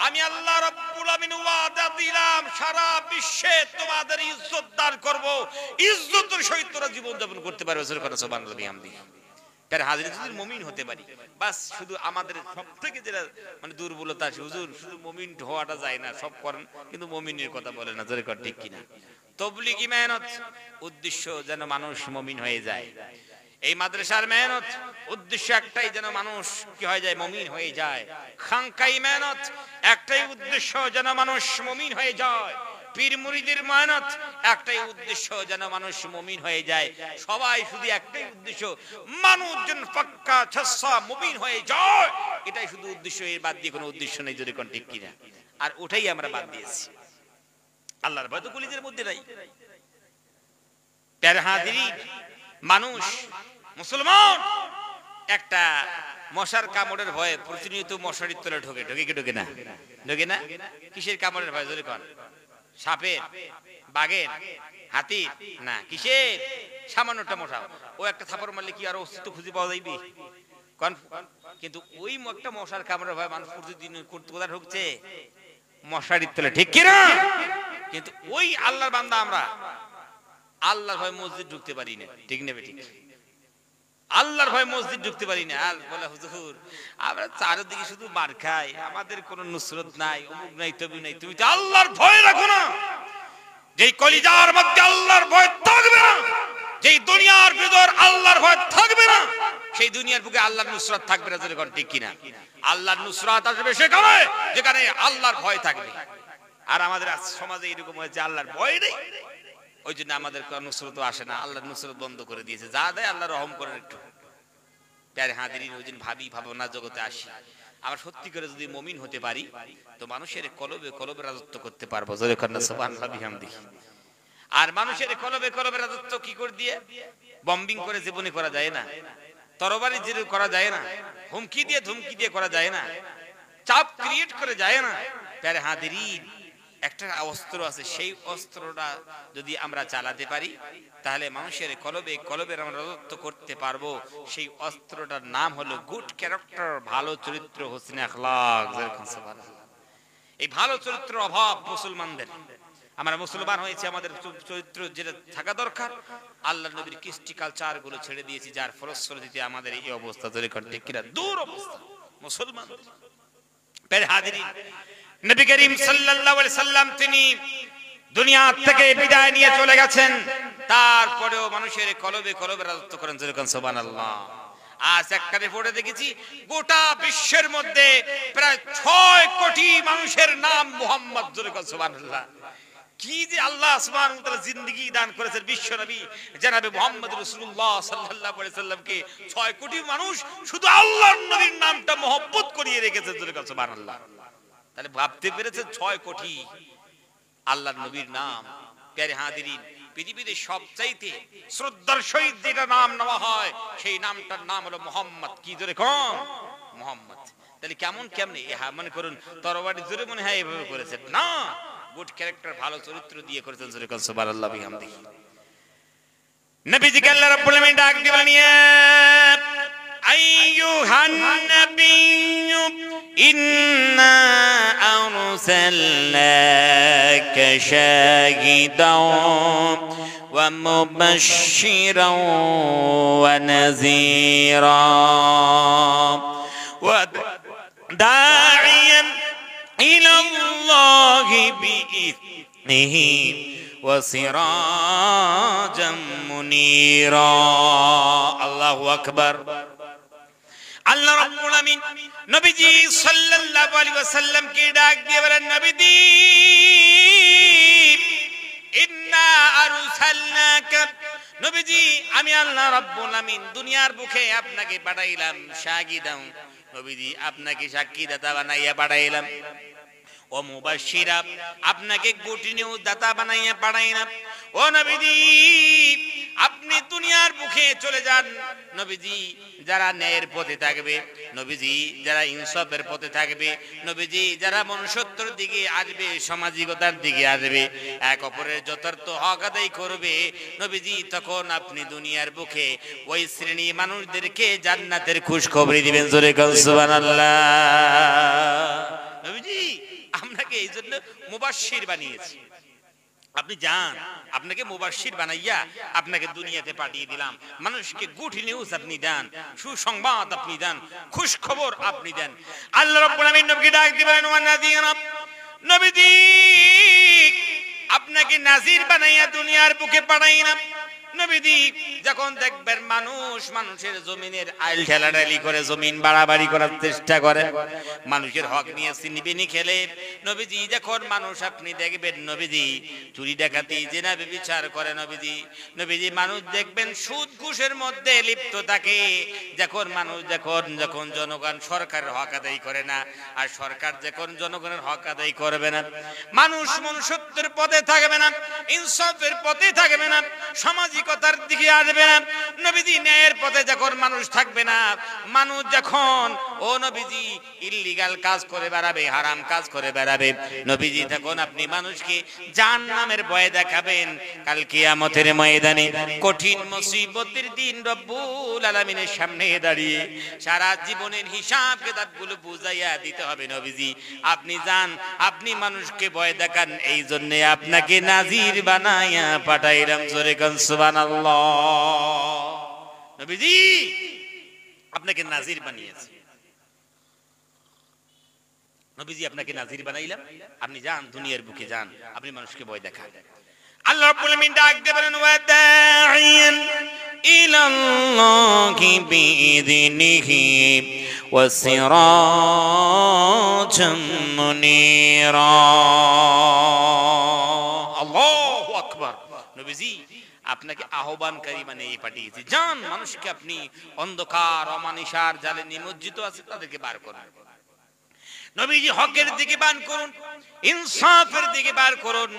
আমি আল্লাহ রাব্বুল আমিন ওয়াদা দিলাম সারা বিশ্বে তোমাদের ইজ্জত দান করব, ইজ্জতের সহিত তোমরা জীবন যাপন করতে পারবে। সুবহানাল্লাহ বিহামদিহি। তার হাজির যদি মুমিন হতে পারি, বাস শুধু আমাদের সবথেকে যেটা মানে দুর্বলতা আছে, হুজুর শুধু মুমিন হওয়াটা যায় না, সব করেন কিন্তু মুমিনের কথা বলে না, জোরে কর ঠিক কিনা? তাবলীগী মেহনত, উদ্দেশ্য যেন মানুষ মুমিন হয়ে যায়। এই মাদ্রাসার মেহনত, উদ্দেশ্য একটাই, যেন মানুষ কি হয়ে যায়, মুমিন হয়ে যায়। খানকাই মেহনত, একটাই উদ্দেশ্য, যেন মানুষ মুমিন হয়ে যায়। পীর মুরিদের মেহনত, একটাই উদ্দেশ্য যেন মানুষ মুমিন হয়ে যায়। সবাই শুধু একটাই উদ্দেশ্য, মানুষ যেন পাক্কা ছাসা মুমিন হয়ে যায়, এটাই শুধু উদ্দেশ্য, এর বাদ দিয়ে কোনো উদ্দেশ্য নেই। যদি কোন ঠিক কিনা? আর ওটাই আমরা বাদ দিয়েছি। আল্লাহর ভয় তো কলিজার মধ্যে নাই। প্যারে হাজিরিন, মানুষ মুসলমান একটা মশার কামড়ের ভয়ে প্রতিনিয়ত মশারির তলে ঢোকে, ঢোকে না? ঢোকে না? কিসের কামড়ের ভয়? যদি কোন সাপের, বাঘের, হাতির? না, কিসের? সামান্যটা মশা, ও একটা থাপড় মারলে কি আর অস্তিত্ব খুঁজে পাওয়া যাইবে? কিন্তু ওই একটা মশার কামড়ের ভয় মানুষ প্রতিদিন কোথায় ঢুকছে? মশারির তলে, ঠিক কিনা? কিন্তু ওই আল্লাহর বান্দা আমরা আল্লাহর ভয় মসজিদ ঢুকতে পারি না, ঠিক নেবে? ঠিক, আল্লাহর ভয় মসজিদ ঢুকতে পারি না। আর বলে হুজুর আমরা চারিদিকে শুধু মার খাই, আমাদের কোনো নুসরত নাই, অমুক নাই, তবু নাই। তুমি তো আল্লাহর ভয় রাখো না। যেই কলিজার মধ্যে আল্লাহর ভয় থাকবে না, যেই দুনিয়ার ভিতর আল্লাহর ভয় থাকবে না, সেই দুনিয়ার বুকে আল্লাহর নুসরত থাকবে না। যদি ঠিক কিনা? আল্লাহর নুসরত আসবে সেখানে যেখানে আল্লাহর ভয় থাকবে। আর আমাদের সমাজে এরকম হয়েছে, আল্লাহর ভয় নেই, ওই জন্য আমাদের নুসরত আসে না। আল্লাহর নুসরত বন্ধ করে দিয়েছে। যা দেয় আল্লাহ রহম করেন একটু। প্যারে হাজিরিন, ওই দিন ভাবনা জগতে আসি, আমরা সত্যি করে যদি মুমিন হতে পারি তো মানুষের কলবে কলবে রাজত্ব করতে পারবো। জোরে কন্না সুবহানাল্লাহ বিহামদিহি। আর মানুষের কলবে কলবে রাজত্ব কি করে দিয়ে? বম্বিং করে জীবনে করা যায় না, তরবারি দিয়ে করা যায় না, হুমকি দিয়ে ধুমকি দিয়ে করা যায় না, চাপ ক্রিয়েট করে যায় না। প্যারে হাজিরিন, একটা অস্ত্র আছে, সেই অস্ত্রটা যদি আমরা চালাতে পারি তাহলে মানুষের কলবে কলবের আমরা রাজত্ব করতে পারবো। সেই অস্ত্রটার নাম হলো গুড ক্যারেক্টার, ভালো চরিত্র, হোসনে আখলাক। এই ভালো চরিত্রের অভাব মুসলমানদের। আমরা মুসলমান হয়েছে, আমাদের চরিত্র যেটা থাকা দরকার, আল্লাহ নবীর কৃষ্টি কালচার গুলো ছেড়ে দিয়েছি, যার ফলশ্রুতিতে আমাদের এই অবস্থা তৈরি করতে কিনা দূর অবস্থা মুসলমান। প্যারে হাজিরিন, নবী করিম সাল্লাল্লাহু আলাইহি সাল্লাম তিনি দুনিয়া থেকে বিদায় নিয়ে চলে গেছেন, তারপরেও মানুষের কলবে কলবে রাজত্ব করেন। যেরকম সুবহানাল্লাহ। আজ একটা রিপোর্টে দেখেছি গোটা বিশ্বের মধ্যে প্রায় 6 কোটি মানুষের নাম মুহাম্মদ। যেরকম সুবহানাল্লাহ। কি যে আল্লাহ সুবহানাহু ওয়া তাআলা জিন্দেগি দান করেছেন বিশ্ব নবী জনাবে মুহাম্মদ রাসূলুল্লাহ সাল্লাল্লাহু আলাইহি সাল্লামকে। 6 কোটি মানুষ শুধু আল্লাহর নবীর নামটা মহব্বত করিয়ে রেখেছে। যেরকম সুবহানাল্লাহ। তাহলে ভাবতে পেরেছেন 6 কোটি আল্লাহর নবীর নাম। প্যারে হাজিরিন, পৃথিবীতে সবচাইতে শ্রদ্ধার সহিত যেটা নাম নেওয়া হয় সেই নামটার নাম হলো মুহাম্মদ। কি জোরে কম? মুহাম্মদ। তাহলে কেমনে মনে করুন তরবারি জোরে মনে হয় এভাবে করেছেন না, গুড ক্যারেক্টার, ভালো চরিত্র দিয়ে করেছেন। জোরে কম সুবহানাল্লাহ বিহামদিহি। নবীজিকে আল্লাহ রাব্বুল আলামিন ডাক দিয়ে বলেন, আইয়ুহান নাবিয়্যু ইন্না আরসালনাকা শাহিদান ওয়া মুবাশশিরান ওয়া নাযীরা ওয়া দা'iয়ান ইলাল্লাহি বিইذনিহি ওয়া সিরাজাম মুনীরা। আল্লাহু আকবার। আল্লাহ রাব্বুল আমিন নবীজি সাল্লাল্লাহু আলাইহি ওয়াসাল্লাম কে ডাক দিয়ে বলেন, নবীজি ইন্না আরসালনাকা, নবীজি আমি আল্লাহ রাব্বুল আমিন দুনিয়ার বুকে আপনাকে পাঠাইলাম শাহিদান, নবীজি আপনাকে সাক্ষীদাতা বানাইয়া পাঠাইলাম, ও মুবাশশিরা, আপনাকে গুড নিউজ দাতা বানাইয়া পাঠাইলাম। ও নবীজি আপনি দুনিয়ার বুকে চলে যান, নবীজি যারা ন্যায়ের পথে থাকবে, নবীজি যারা ইনসাফের পথে থাকবে, নবীজি যারা মনুষ্যত্বের দিকে আসবে, সামাজিকতার দিকে আসবে, এক অপরের যথার্থ হক আদায় করবে, নবীজি তখন আপনি দুনিয়ার বুকে ওই শ্রেণী মানুষদেরকে জান্নাতের খুশখবরি দিবেন। জোরে বল সুবহানাল্লাহ। নবীজি আপনাকে এই জন্য মুবাশশির বানিয়েছি। আপনি যান, আপনাকে মুবাশশির বানাইয়া আপনাকে দুনিয়াতে পাঠিয়ে দিলাম। মানুষকে গুড নিউজ আপনি দেন, সুসংবাদ আপনি দেন, খুশ খবর আপনি দেন। আল্লাহ রাব্বুল আমিন নবীকে ডাক দিবেন, ওয়া নাযীরা, নবীজি আপনাকে নাযীর বানাইয়া দুনিয়ার বুকে পাঠাইলাম। নবীজি যখন দেখবেন মানুষের জমিনের আইল ঠেলাঠালি করে, জমিন বাড়াবাড়ি করার চেষ্টা করে, মানুষের হক নিয়ে সিনিবিনি খেলে, নবীজি যখন মানুষ আপনি দেখবেন নবীজি চুরি ডাকাতি জেনা ব্যভিচার করে নবীজি মানুষ দেখবেন সুদ ঘুষের মধ্যে লিপ্ত থাকে। যখন মানুষ যখন জনগণ সরকারের হক আদায় করে না, আর সরকার যখন জনগণের হক আদায় করবে না, মানুষ মনুষ্যত্বের পথে থাকবে না, ইনসাফের পথে থাকবে না, সামাজিকতার দিকে আসবে না। নবীজি ন্যায়ের পথে যখন মানুষ থাকবে না, মানুষ যখন ও নবীজি ইল্লিগাল কাজ করে বেড়াবে, হারাম কাজ করে বেড়াবে, নবীজি তখন আপনি মানুষকে জাহান্নামের ভয় দেখাবেন। কাল কিয়ামতের ময়দানে কঠিন মুসিবতের দিন রব্বুল আলামিনের সামনে দাঁড়িয়ে সারা জীবনের হিসাব কিতাবগুলো বুঝাইয়া দিতে হবে। নবীজি আপনি যান, আপনি মানুষকে ভয় দেখান, এই জন্য আপনাকে নাজির বানাইয়া পাঠাইলাম। জোরে কোন সুবহানাল্লাহ। নবীজি আপনাকে নাজির বানিয়েছে, নবীজি আপনাকে নাজির বানাইলাম, আপনি যান দুনিয়ার বুকে যান, আপনি মানুষকে ভয় দেখান। আল্লাহ রাব্বুল আলামিন ডাক দিয়ে বলেন ওয়া দাঈয়ান ইলাল্লাহি বিইযনিহি ওয়া সিরাজাম মুনীরা। আল্লাহু আকবার। নবীজি আপনাকে আহ্বানকারী মানে পাঠিয়েছি, যান মানুষকে আপনি অন্ধকার অমানিসার জালে নিমজ্জিত আছে তাদেরকে বার করুন। নবীজি হকের দিকে বার করুন, ইনসাফের দিকে বার করুন,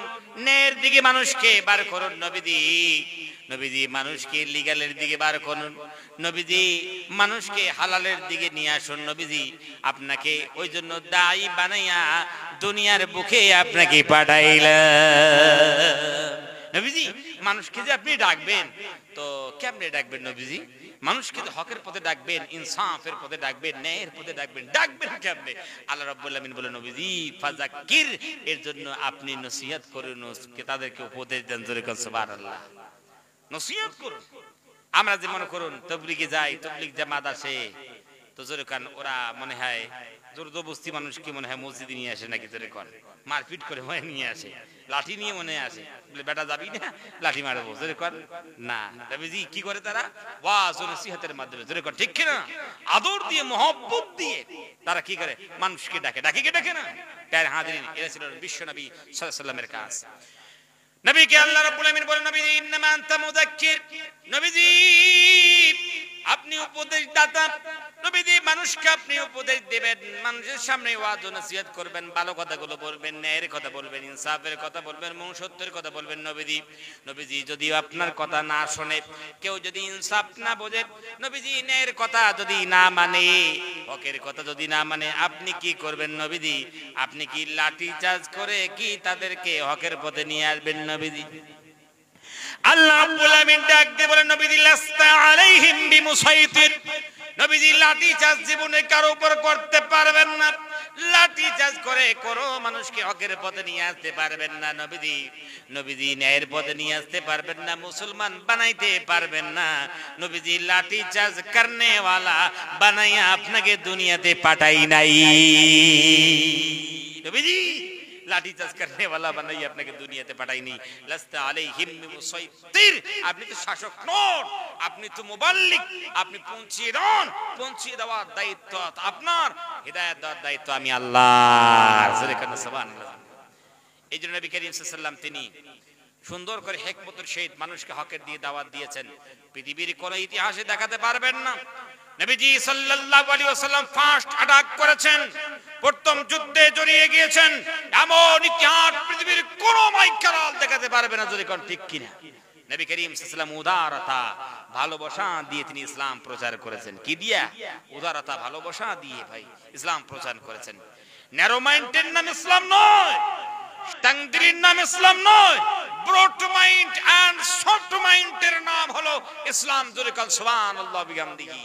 ন্যায়ের দিকে মানুষকে বার করুন। নবীজি মানুষকে লিগ্যালের দিকে বার করুন, নবীজি মানুষকে হালালের দিকে নিয়ে আসুন। নবীজি আপনাকে ওই জন্য দায়ী বানাইয়া দুনিয়ার বুকে আপনাকে পাঠাইলেন। নবীজি মানুষকে যে আপনি ডাকবেন, তো কেমনে ডাকবেন নবীজি? মানুষকে হকের পথে ডাকবেন, ইনসাফের পথে ডাকবেন, ন্যায়ের পথে ডাকবেন কেমনে? আল্লাহ রাব্বুল আলামিন বলেন নবীজি ফাযাক্কির, এর জন্য আপনি নসিহত করুন, তাদেরকে উপদেশ দেন। জোরে কোন সুবহানাল্লাহ। নসিহত করুন। আমরা যে মনে করুন তাবলীগে যাই, তাবলীগ জামাত আসে, তো জোরে কোন ওরা মনে হয় জোরদবস্তি মানুষকে মনে হয় মসজিদে নিয়ে আসে নাকি, জোরে কোন মারপিট করে মনে নিয়ে আসে, লাঠি নিয়ে মনে আসে, বলে বেটা যাবি না লাঠি মারবো, জোরে কোন না। নবীজি কি করে তারা? ওয়াজ ও নসিহতের মাধ্যমে, জোরে কোন ঠিক কিনা, আদর দিয়ে মহব্বত দিয়ে তারা কি করে মানুষকে ডাকে না। প্যার হাজিরিন, এরা ছিল বিশ্ব নবী সাল্লাল্লাহু আলাইহি ওয়াসাল্লামের কাজ। নবীকে আল্লাহ রাব্বুল আলামিন বলেন নবীজি ইন্নামা আনতা মুযাক্কির, নবীজি আপনি উপদেশদাতা। নবীজি মানুষকে আপনি উপদেশ দিবেন, মানুষের সামনে ওয়াজ ও নসিহত করবেন, ভালো কথাগুলো বলবেন, ন্যায়ের কথা বলবেন, ইনসাফের কথা বলবেন, মনুষ্যত্বের কথা বলবেন। নবীজি যদি আপনার কথা না শোনে, কেউ যদি ইনসাফ না বোঝে, নবীজি ন্যায়ের কথা যদি না মানে, হকের কথা যদি না মানে, আপনি কি করবেন নবীজি? আপনি কি লাঠি চার্জ করে কি তাদেরকে হকের পথে নিয়ে আসবেন নবীজি? আল্লাহ রাব্বুল আলামিন ডাক দিয়ে বলেন নবীজি লাস্তা আলাইহিম বিমুসাইতির, নবীজি লাঠি চার্জ জীবনে কারো উপর করতে পারবেন না, লাঠি চার্জ করে কোনো মানুষকে হকের পথে নিয়ে আসতে পারবেন না। নবীজি ন্যায়ের পথে নিয়ে আসতে পারবেন না, মুসলমান বানাইতে পারবেন না। নবীজি লাঠি চার্জ করনে ওয়ালা বানাইয়া আপনাকে দুনিয়াতে পাঠাই নাই। নবীজি লাঠি চার্জ করনে ওয়ালা বানাইয়া আপনাকে দুনিয়াতে পাঠাইনি। লাস্তা আলাইহিম বিমুসাইতির, আপনি তো শাসক নন, আপনি তো মুবাল্লিগ, আপনি পৌঁছিয়ে দেওয়ার দায়িত্ব আপনার, হিদায়াত দেওয়ার দায়িত্ব আমি আল্লাহর। জোরে কান সুবহানাল্লাহ। এই জন্য নবী করিম সাল্লাল্লাহু আলাইহি ওয়াসাল্লাম তিনি সুন্দর করে হিকমতের সহিত মানুষকে হকের দিয়ে দাওয়াত দিয়েছেন, পৃথিবীর কোন ইতিহাসে দেখাতে পারবেন না। নবীজি সাল্লাল্লাহু আলাইহি ওয়াসাল্লাম ফার্স্ট অ্যাটাক করেছেন, প্রথম যুদ্ধে জড়িয়ে গিয়েছেন, এমন ইতিহাস পৃথিবীর কোন মাইকাল দেখাতে পারবে না। জোরে কোন ঠিক কিনা? নবী করিম সাল্লাল্লাহু আলাইহি ওয়াসাল্লাম উদারতা ভালোবাসা দিয়ে তিনি ইসলাম প্রচার করেছেন। কি দিয়া? উদারতা ভালোবাসা দিয়ে ভাই ইসলাম প্রচার করেছেন। ন্যারো মাইন্ডের নাম ইসলাম নয়, তাংদিরির নাম ইসলাম নয়, ব্রড মাইন্ড এন্ড শর্ট মাইন্ডের নাম হলো ইসলাম। জোরে কোন সুবহানাল্লাহ বিহামদিহি।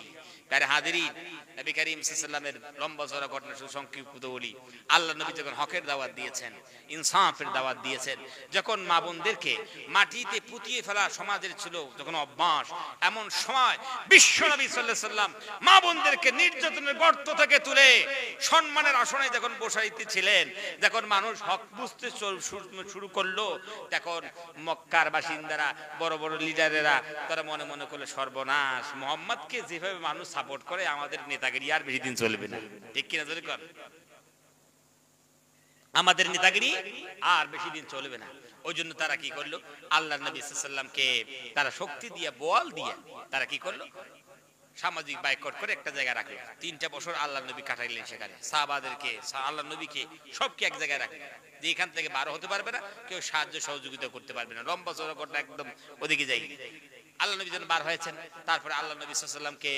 প্যারে হাজিরিন, নবী করিম সাল্লাল্লাহু আলাইহি ওয়াসাল্লামের লম্বা চড়া ঘটনা সুসংক্ষিপ্ত বলি। আল্লাহ নবী যখন হকের দাওয়াত দিয়েছেন, ইনসাফের দাওয়াত দিয়েছেন, যখন মা বোনদেরকে মাটিতে পুঁতিয়ে ফেলা সমাজের ছিল যখন অভ্যাস, এমন সময় বিশ্ব নবী সাল্লাল্লাহু আলাইহি ওয়াসাল্লাম মা বোনদেরকে নির্যাতনের গর্ত থেকে তুলে সম্মানের আসনে যখন বসাইতেছিলেন, যখন মানুষ হক বুঝতে শুরু করলো, তখন মক্কার বাসিন্দারা, বড় বড় লিডারেরা তারা মনে মনে করলো সর্বনাশ, মুহাম্মদকে যেভাবে মানুষ সাপোর্ট করে আমাদের নেতাগিরি আর বেশি দিন চলবে না। ঠিক কিনা? জোরে কর। আমাদের নেতাগিরি আর বেশি দিন চলবে না। ওই জন্য তারা কি করলো, আল্লাহ নবী সাল্লাল্লাহু আলাইহি ওয়াসাল্লামকে তারা শক্তি দিয়ে, বল দিয়ে তারা কি করলো, সামাজিক বাইকট করে একটা জায়গায় রাখলো। 3টা বছর আল্লাহ নবী কাটাইলেন সেখানে। সাহাবাদেরকে, আল্লাহ নবীকে সবকে এক জায়গায় রাখলেন, যে এখান থেকে বার হতে পারবে না, কেউ সাহায্য সহযোগিতা করতে পারবে না, লম্বা চওড়া করতে একদম ওদিকে যাই। আল্লাহ নবী যখন বার হয়েছেন, তারপরে আল্লাহ নবী সাল্লাল্লাহু আলাইহি ওয়াসাল্লামকে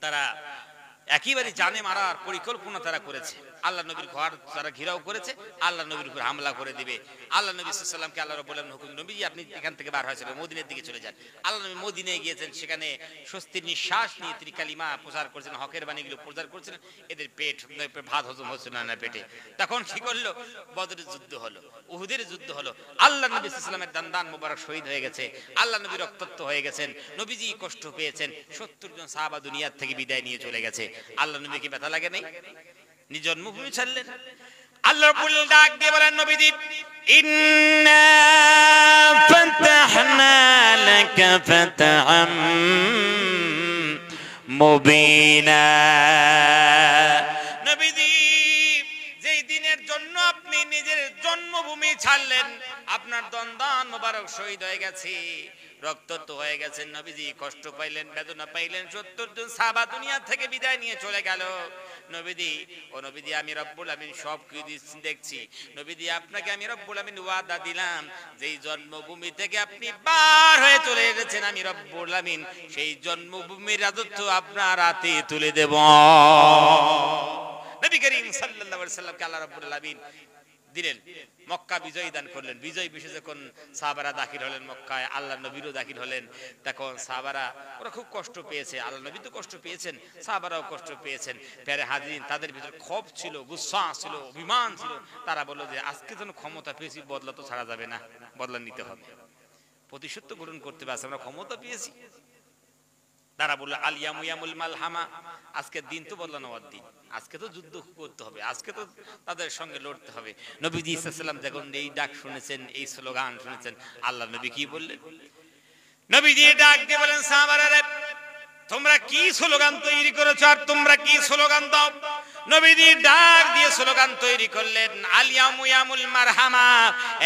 তারা একেবারে জানে মারার পরিকল্পনা তারা করেছে। আল্লাহ নবীর ঘর তারা ঘেরাও করেছে, আল্লাহ নবীর উপর হামলা করে দিবে। আল্লাহ নবী সাল্লাল্লাহু আলাইহি ওয়াসাল্লামকে আল্লাহ রাব্বুল আলামিন হুকুম, নবী আপনি এখান থেকে বার হয়েছেন, মদিনার দিকে চলে যান। আল্লাহ নবী মদিনায় গিয়েছেন, সেখানে স্বস্তির নিঃশ্বাস নিয়ে তিনি কালিমা প্রচার করেছেন, হকের বাণীগুলো প্রচার করেছেন। এদের পেট ভাত হজম হচ্ছে না পেটে। তখন কি করলো, বদরের যুদ্ধ হলো, উহুদের যুদ্ধ হলো। আল্লাহ নবী সাল্লাল্লাহু আলাইহি ওয়াসাল্লামের দান মোবারক শহীদ হয়ে গেছে, আল্লাহ নবী রক্তাক্ত হয়ে গেছেন, নবীজি কষ্ট পেয়েছেন, 70 জন সাহাবা দুনিয়ার থেকে বিদায় নিয়ে চলে গেছে। আল্লাহ নবী কি ব্যথা লাগে নাই? নিজ জন্মভূমি ছাড়লেন। আল্লাহ রাব্বুল ডাক দিয়ে বলেন, নবীজি ইন্না ফাতাহনা লাকা ফাতহাম মুবিনা। নবীজি যেই দিনের জন্য আপনি নিজের জন্মভূমি ছাড়লেন, আপনার দন্দান মোবারক শহীদ হয়ে গেছে, রক্তাক্ত হয়ে গেছেন, নবীজি কষ্ট পাইলেন, বেদনা পাইলেন, 70 জন সাহাবা দুনিয়া থেকে বিদায় নিয়ে চলে গেল। নবীজি, ও নবীজি, আমি রব্বুল আমিন সব কিছু দেখছি। নবীজি, আপনাকে আমি রব্বুল আমিন ওয়াদা দিলাম, যেই জন্মভূমি থেকে আপনি বার হয়ে চলে এসেছেন, আমি রব্বুল আমিন সেই জন্মভূমির রাজত্ব আপনার হাতে তুলে দেব। নবী করিম সাল্লাল্লাহু আলাইহি ওয়াসাল্লামকে আল্লাহ রাব্বুল আমিন দিলেন, মক্কা বিজয় দান করলেন। বিজয় বিশেষ যখন সাহাবারা দাখিল হলেন মক্কায়, আল্লাহ নবীরও দাখিল হলেন, তখন সাহাবারা ওরা খুব কষ্ট পেয়েছে। আল্লাহ নবী তো কষ্ট পেয়েছেন, সাহাবারাও কষ্ট পেয়েছেন। প্যারে হাজিরিন, তাদের ভিতরে ক্ষোভ ছিল, গুসা ছিল, অভিমান ছিল। তারা বলল যে আজকে যেন ক্ষমতা পেয়েছি, বদলা তো ছাড়া যাবে না, বদলা নিতে হবে, প্রতিশোধ তো গ্রহণ করতে হবে, আমরা ক্ষমতা পেয়েছি। তারা বললো আল ইয়ামু ইয়ামুল মালহামা, আজকের দিন তো বদলা নেওয়ার দিন, আজকে তো যুদ্ধ করতে হবে, আজকে তো তাদের সঙ্গে লড়তে হবে। নবীজি সাল্লাল্লাহু আলাইহি ওয়াসাল্লাম যখন এই ডাক শুনেছেন, এই স্লোগান শুনেছেন, আল্লাহ নবী কি বললেন? নবীজি ডাক দিয়ে বলেন, সাহাবারা রে, তোমরা কি স্লোগান তৈরি করেছো আর তোমরা কি স্লোগান দাও? নবীজি ডাক দিয়ে স্লোগান তৈরি করলেন, আল ইয়ামু ইয়ামুল মারহামা,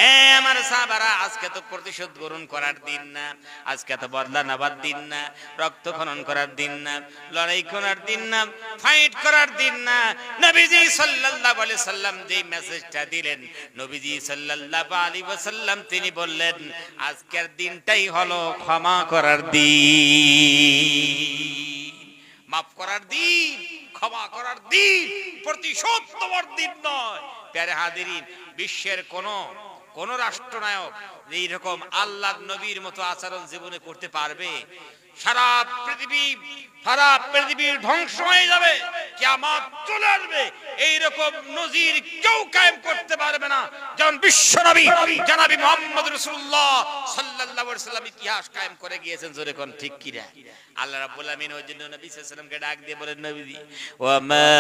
এ আমার সাহাবারা, আজকে তো প্রতিশোধ গ্রহণ করার দিন না, আজকে তো বদলা নেবার দিন না, রক্ত খনন করার দিন না, লড়াই করার দিন না, ফাইট করার দিন না। নবীজি সাল্লাল্লাহু আলাইহি সাল্লাম যেই মেসেজটা দিলেন, নবীজি সাল্লাল্লাহু আলাইহি ওয়াসাল্লাম তিনি বললেন, আজকের দিনটাই হলো ক্ষমা করার দিন, মাফ করার দিন, ক্ষমা করার দিন, প্রতিশোধ নেওয়ার দিন নয়। প্যারে হাজিরিন, বিশ্বের কোন রাষ্ট্রনায়ক এইরকম আল্লাহর নবীর মতো আচরণ জীবনে করতে পারবে? সারা পৃথিবীর ধ্বংস হয়ে যাবে, কিয়ামত চলে আসবে, এইরকম নজির কেউ কায়েম করতে পারবে না। যেমন বিশ্ব নবী জনাবি মুহাম্মদ রাসূলুল্লাহ সাল্লাল্লাহু আলাইহি ওয়াসাল্লাম ইতিহাস কায়েম করে গিয়েছেন। জোরে কোন ঠিক কি না? আল্লাহ রাব্বুল আমিন ওই জন্য নবী সাল্লাল্লাহু আলাইহি ওয়াসাল্লামকে ডাক দিয়ে বলেন, নবীজি, ওয়া মা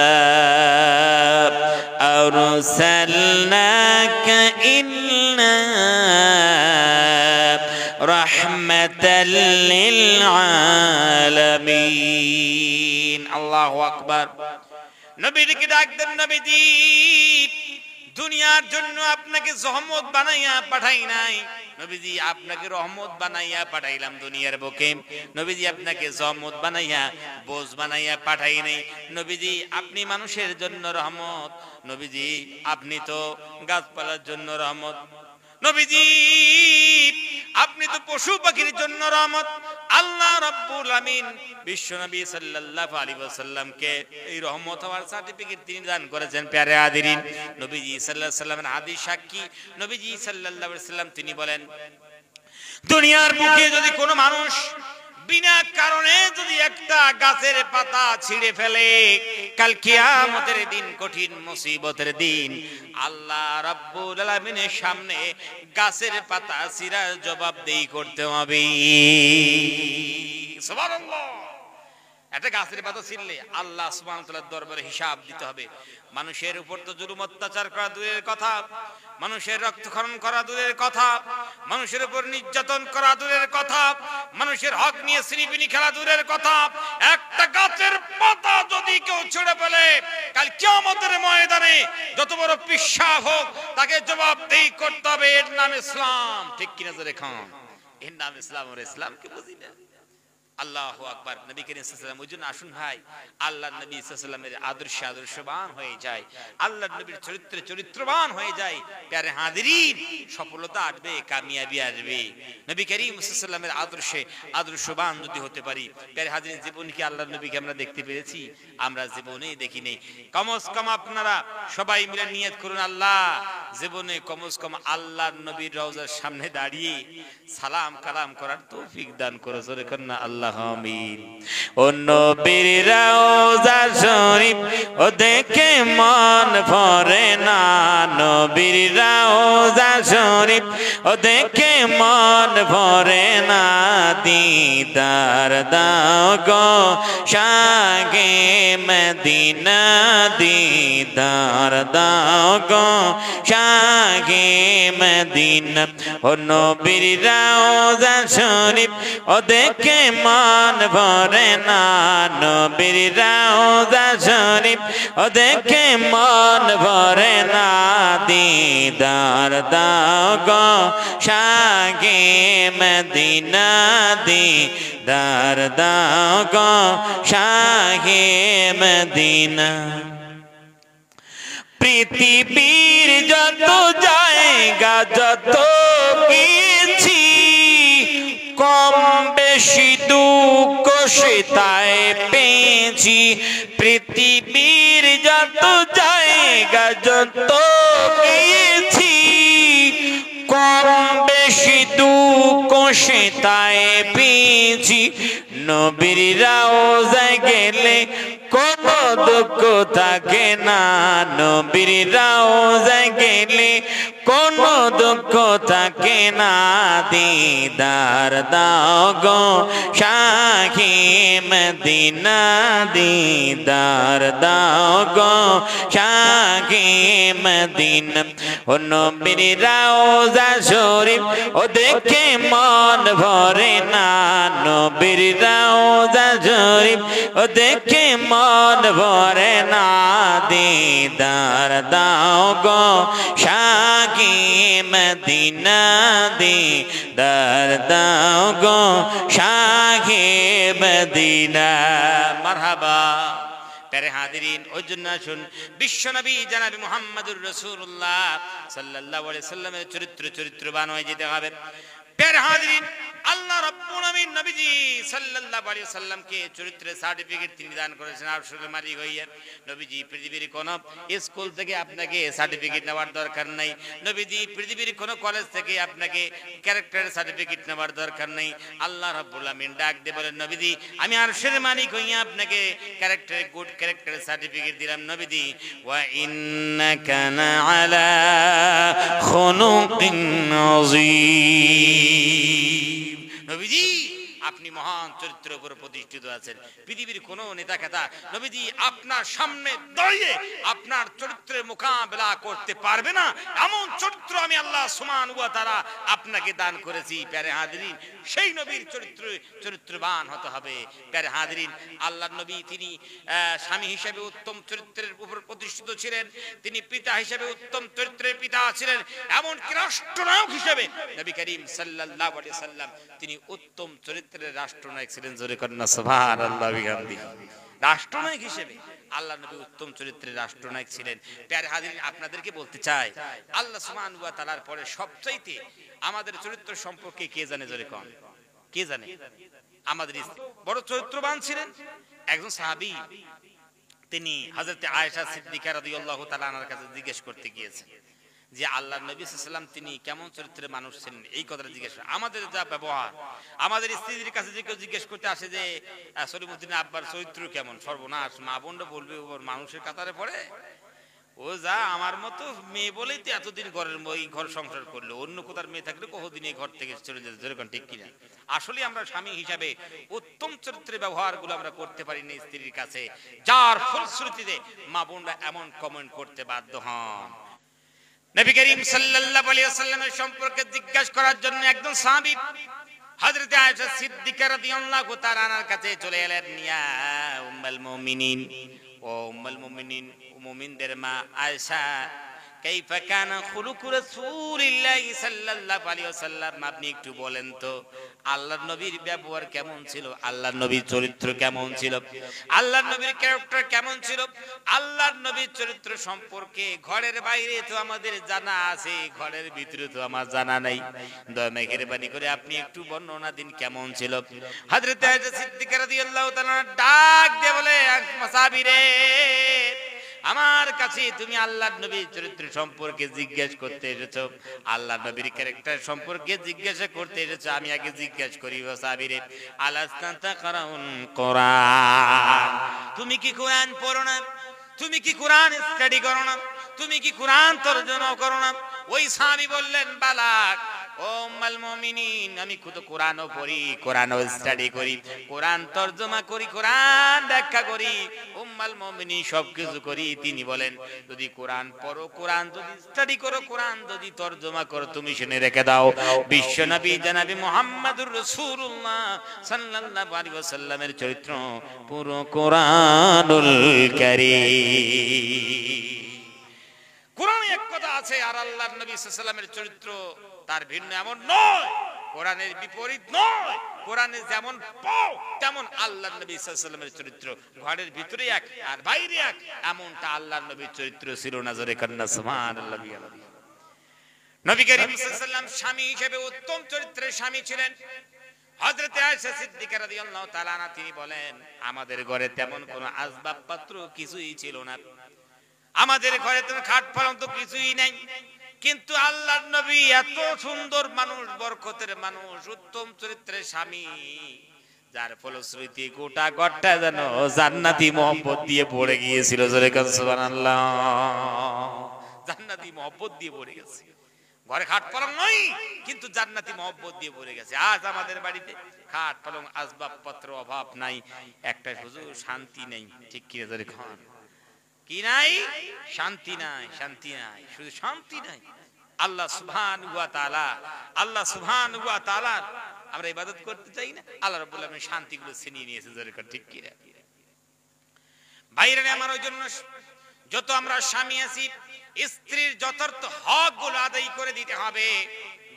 আরসালনাকা ইল্লা রাহমাতাল লিল আলামিন। আল্লাহু আকবার। নবীকে ডাক দেন, নবীজি, দুনিয়ার জন্য আপনাকে রহমত বানাইয়া পাঠাই নাই, নবীজি আপনাকে রহমত বানাইয়া পাঠাইলাম দুনিয়ার বুকে। নবীজি আপনাকে রহমত বানাইয়া বোঝ বানাইয়া পাঠাই নাই। নবীজি আপনি মানুষের জন্য রহমত, নবীজি আপনি তো গাছপালার জন্য রহমত, নবীজি আপনি তো পশু পাখির জন্য রহমত। আল্লাহ রাব্বুল আমিন বিশ্ব নবী সাল্লাল্লাহু আলাইহি ওয়াসাল্লামকে এই রহমত হওয়ার সার্টিফিকেট তিনি দান করেছেন। প্যারে হাজিরিন, নবীজি সাল্লাল্লাহু আলাইহি ওয়াসাল্লামের হাদিস সাক্ষী, নবীজি সাল্লাল্লাহু আলাইহি ওয়াসাল্লাম তিনি বলেন, দুনিয়ার বুকে যদি কোনো মানুষ বিনা কারণে যদি একটা গাছের পাতা ছিঁড়ে ফেলে, কাল কিয়ামতের দিন, কঠিন মুসিবতের দিন, আল্লাহ রাব্বুল আলামিনের সামনে গাছের পাতা ছিঁড়ার জবাবদেহি করতে হবে। সুবহানাল্লাহ। একটা গাছের পাতা ছিঁড়লে আল্লাহ সুবহানাহু ওয়া তাআলার দরবারে হিসাব দিতে হবে। মানুষের উপর তো জুলুম অত্যাচার করা দূরের কথা, মানুষের রক্তক্ষরণ করা দূরের কথা, মানুষের উপর নির্যাতন করা দূরের কথা, মানুষের হক নিয়ে সিনিবিনি খেলা দূরের কথা। একটা গাছের পাতা যদি কেউ ছিঁড়ে ফেলে, কাল কিয়ামতের ময়দানে যত বড় পিশাব হোক তাকে জবাবদিহি করতে হবে। এর নাম ইসলাম। ঠিক কিনা জোরে খান? এর নাম ইসলাম। আর ইসলামকে বুঝি না। আল্লাহু আকবার। নবী করিম সাল্লাল্লাহু আলাইহি ওয়াসাল্লাম, ওইজন্য আসুন ভাই আল্লাহর নবী সাল্লাল্লাহু আলাইহি ওয়াসাল্লামের আদর্শে আদর্শবান হয়ে যায়, আল্লাহর নবীর চরিত্রে চরিত্রবান হয়ে যায়। প্যারে হাজিরিন, সফলতা আসবে, কামিয়াবি আসবে। নবী করিম সাল্লাল্লাহু আলাইহি ওয়াসাল্লামের আদর্শে আদর্শবান যদি হতে পারি, প্যারে হাজিরিন, জীবনে কি আল্লাহর নবীকে আমরা দেখতে পেরেছি? আমরা জীবনেই দেখি নেই। কমস কম আপনারা সবাই মিলে নিয়ত করুন, আল্লাহ জীবনে কমস কম আল্লাহর নবীর রওজার সামনে দাঁড়িয়ে সালাম কালাম করার তৌফিক দান করো। জোরে কর না আল্লাহ আমিন। ও নবীর রওজা শরীফ ও দেখে মন ভরে না, নবীর রওজা শরীফ ও দেখে মন ভরে না, দিদার দাও গো শাহে মদিনা, দিদার দাও গো শাহে মদিনা। ও নবীর রওজা শরীফ ও দেখে মন ভরে না, নবীর রওজা শরীফ ও দেখে মন ভরে না, দিদার দাও গো শাহে মদিনা, দিদার দাও গো শাহে মদিনা। পৃথিবীর যত জায়গা যত গেছি, কম বেশি দুঃখ সেটাই পেয়েছি। পৃথিবীর যত জায়গা যত গেছি, কম বেশি দুঃখ সেটাই পেয়েছি। নবীর রওজায় গেলে কোনো দুঃখ থাকে না, নবীর রওজায় গেলে কোনো দুঃখ থাকে না, দিদার দাও গো শাহে মদিনা, দিদার দাও গো শাহে মদিনা। ও নবীর রওজা শরীফ ও দেখে মন ভরে না, নবীর রওজা শরীফ ও দেখে মন ভরে না, দিদার দাও গো শাহে মদিনা, দিদার দাও গো শাহে মদিনা। মারহাবা। প্যারে হাজিরিন, ওই জন্য আসুন বিশ্বনবী জনাবে মুহাম্মদুর রাসূলুল্লাহ সাল্লাল্লাহু আলাইহি সাল্লামের চরিত্রবান হয়ে যেতে হবে। প্যারে হাজিরিন, আল্লাহ রাব্বুল আমিন নবীজি সাল্লাল্লাহু আলাইহি ওয়াসাল্লামকে চরিত্রের সার্টিফিকেট তিনি দান করেছেন আরশের মালিক হইয়া। নবীজি পৃথিবীর কোন স্কুল থেকে আপনাকে সার্টিফিকেট নেওয়ার দরকার নাই, নবীজি পৃথিবীর কোন কলেজ থেকে আপনাকে ক্যারেক্টারের সার্টিফিকেট নেওয়ার দরকার নাই। আল্লাহ রাব্বুল আমিন ডাক দিয়ে বলেন, নবীজি আমি আরশের মালিক হইয়া আপনাকে ক্যারেক্টারে গুড ক্যারেক্টারের সার্টিফিকেট দিলাম। নবীজি ওয়া ইন্নাকা আলা খুলুকিন আযীম, নবীজি আপনি মহান চরিত্রের উপর প্রতিষ্ঠিত আছেন। পৃথিবীর কোন নেতা খেতা নবীজি আপনার সামনে দাঁড়িয়ে আপনার চরিত্রের মোকাবেলা করতে পারবে না, এমন চরিত্র আমি আল্লাহ সুবহানাহু ওয়া তাআলা আপনাকে দান করেছি। প্যারে হাজিরিন, সেই নবীর চরিত্রবান হতে হবে। প্যারে হাজিরিন, আল্লাহর নবী তিনি স্বামী হিসেবে উত্তম চরিত্রের উপর প্রতিষ্ঠিত ছিলেন, তিনি পিতা হিসেবে উত্তম চরিত্রের পিতা ছিলেন, এমনকি রাষ্ট্রনায়ক হিসেবে নবী করিম সাল্লাল্লাহু আলাইহি সাল্লাম তিনি উত্তম চরিত্রের রাষ্ট্রনায়ক ছিলেন। জোরে কন্না সুবহানাল্লাহ বিহামদিহি। রাষ্ট্রনায়ক হিসেবে আল্লাহ নবী উত্তম চরিত্রের রাষ্ট্রনায়ক ছিলেন। প্যারে হাজিরিন, আপনাদেরকে বলতে চাই আল্লাহ সুবহানাহু ওয়া তাআলার পরে সবচাইতে আমাদের চরিত্র সম্পর্কে কে জানে? জোরে কোন, কে জানে? আমাদের বড় চরিত্রবান ছিলেন একজন সাহাবী, তিনি হযরত আয়েশা সিদ্দিকা রাদিয়াল্লাহু তাআলা আনহার কাছে জিজ্ঞেস করতে গিয়েছেন যে আল্লাহর নবী সাল্লাল্লাহু আলাইহি ওয়াসাল্লাম তিনি কেমন চরিত্রের মানুষ ছিলেন। এই কথাটা জিজ্ঞেস করে আমাদের যা ব্যবহার, আমাদের স্ত্রীদের কাছে যে কেউ জিজ্ঞেস করতে আসে যে সলিমুদ্দিন আব্বার চরিত্র কেমন, সর্বনাশ, মা বোনরা বলবে ওর মানুষের কাতারে পড়ে, ও যা আমার মতো মেয়ে বলেই তো এতদিন ঘর সংসার করলো, অন্য কোথার মেয়ে থাকলে কতদিন এই ঘর থেকে চলে যেত, যেরকম ঠিক কিনা? আসলে আমরা স্বামী হিসাবে উত্তম চরিত্রের ব্যবহারগুলো আমরা করতে পারি না স্ত্রীর কাছে, যার ফলশ্রুতিতে মা বোনরা এমন কমেন্ট করতে বাধ্য হন। নবী করিম সাল্লাল্লাহু আলাইহি ওয়াসাল্লামের সম্পর্কে জিজ্ঞাসা করার জন্য একজন সাহাবী হযরত আয়েশা সিদ্দিকা রাদিয়াল্লাহু তাআলা আনহার কাছে চলে এলেন। ইয়া উম্মুল মুমিনিন, ও উম্মুল মুমিনিন, মুমিনদের মা আয়েশা, কাইফা কানা খুলুকু রাসূলিল্লাহি সাল্লাল্লাহু আলাইহি ওয়াসাল্লাম, আপনি একটু বলেন তো আল্লাহর নবীর ব্যবহার কেমন ছিল, আল্লাহর নবীর চরিত্র কেমন ছিল, আল্লাহর নবীর ক্যারেক্টার কেমন ছিল? আল্লাহর নবীর চরিত্র সম্পর্কে ঘরের বাইরে তো আমাদের জানা আছে, ঘরের ভিতরে তো আমার জানা নাই। দয়া মেহেরবানি করে আপনি একটু বর্ণনা দিন কেমন ছিল। হযরত আয়েশা সিদ্দিকা রাদিয়াল্লাহু তাআলা ডাক দিয়ে বলে, সাহাবীরে, আমার কাছে তুমি আল্লাহর নবীর চরিত্র সম্পর্কে জিজ্ঞেস করতে এসেছো, আল্লাহর নবীর ক্যারেক্টার সম্পর্কে জিজ্ঞাসা করতে এসেছো। আমি আগে জিজ্ঞেস করি, সাহাবীরে, আলাস্তা তাকরাউন কোরআন, তুমি কি কোরআন পড়ো না? তুমি কি কোরআন স্টাডি করো না? তুমি কি কোরআন তরজমা করো না? ওই সাহাবী বললেন, বালাক ও উম্মুল মুমিনিন, আমি তো কোরআনও পড়ি, কোরআনও স্টাডি করি, কোরআন তরজমা করি, কোরআন ব্যাখ্যা করি, উম্মুল মুমিনিন সবকিছু করি। তিনি বলেন, যদি কোরআন পড়ো, কোরআন যদি স্টাডি করো, কোরআন যদি তরজমা করো, তুমি শুনে রেখে দাও, বিশ্বনবী জনাবে মুহাম্মদুর রাসূলুল্লাহ সাল্লাল্লাহু আলাইহি ওয়াসাল্লামের চরিত্র পুরো কোরআনুল কারীম। কোরআনে এক কথা আছে, আর আল্লাহর নবী সাল্লাল্লাহু আলাইহি ওয়াসাল্লামের চরিত্র তার ভিন্ন এমন নয়, কোরআনের বিপরীত নয়। কোরআনে যেমন পাও তেমন আল্লাহর নবী সাল্লাল্লাহু আলাইহি ওয়াসাল্লামের চরিত্র ঘরের ভিতরে এক আর বাইরে এক, এমনটা আল্লাহর নবীর চরিত্র ছিল না। জোরে কান্না সুবহানাল্লাহ। নবী করিম সাল্লাল্লাহু আলাইহি ওয়াসাল্লাম স্বামী হিসেবে উত্তম চরিত্রের স্বামী ছিলেন। হযরত আয়েশা সিদ্দিকা রাদিয়াল্লাহু তাআলা আনহা তিনি বলেন, আমাদের ঘরে তেমন কোনো আসবাবপত্র কিছুই ছিল না, আমাদের ঘরে তেমন খাট পালং তো কিছুই নাই, কিন্তু আল্লাহর নবী এত সুন্দর মানুষ, বরকতের মানুষ, উত্তম চরিত্রের স্বামী, যার ফলশ্রুতি গোটা ঘরটা যেন জান্নাতি মহব্বত দিয়ে ভরে গিয়েছিল। জোরে কান সুবহানাল্লাহ। জান্নাতি মহব্বত দিয়ে ভরে গেছে, ঘরে খাট পালং নয় কিন্তু জান্নাতি মহব্বত দিয়ে ভরে গেছে। আজ আমাদের বাড়িতে খাট পালং আসবাবপত্র অভাব নাই, একটা শুধু শান্তি নেই। ঠিক কি জোরে খান, কি নাই? শান্তি নাই, শান্তি নাই, শুধু শান্তি নাই। আল্লাহ সুবহানাহু ওয়া তাআলা, আল্লাহ সুবহানাহু ওয়া তাআলা আমরা ইবাদত করতে চাই না, আল্লাহ রাব্বুল আলামিন শান্তিগুলো ছিনিয়ে নিয়েছে। জোরে কর ঠিক কি? ভাইরা আমার, ওই জন্য যত আমরা স্বামী আছি, স্ত্রীর যথার্থ হকগুলো আদায় করে দিতে হবে,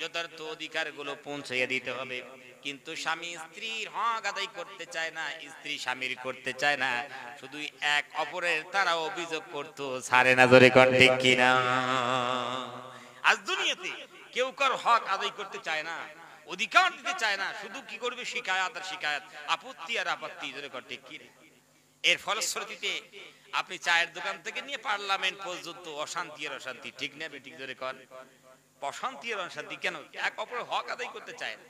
যথার্থ অধিকারগুলো পৌঁছাইয়া দিতে হবে। কিন্তু স্বামী স্ত্রীর হক আদায় করতে চায় না, স্ত্রী স্বামীর করতে চায় না, শুধু এক অপরের তারা অভিযোগ করতো ছাড়ে না। জোরে কর ঠিক কিনা? আজ দুনিয়াতে কেউ কার হক আদায় করতে চায় না, অধিকার দিতে চায় না, শুধু কি করবে? শিকায়াত আর শিকায়াত, আপত্তি আর আপত্তি। জোরে কর ঠিক কি? এর ফলশ্রুতিতে আপনি চায়ের দোকান থেকে নিয়ে পার্লামেন্ট পর্যন্ত অশান্তি আর অশান্তি। ঠিক না বেঠিক? জোরে কর। অশান্তি আর অশান্তি কেন? এক অপরের হক আদায় করতে চায় না,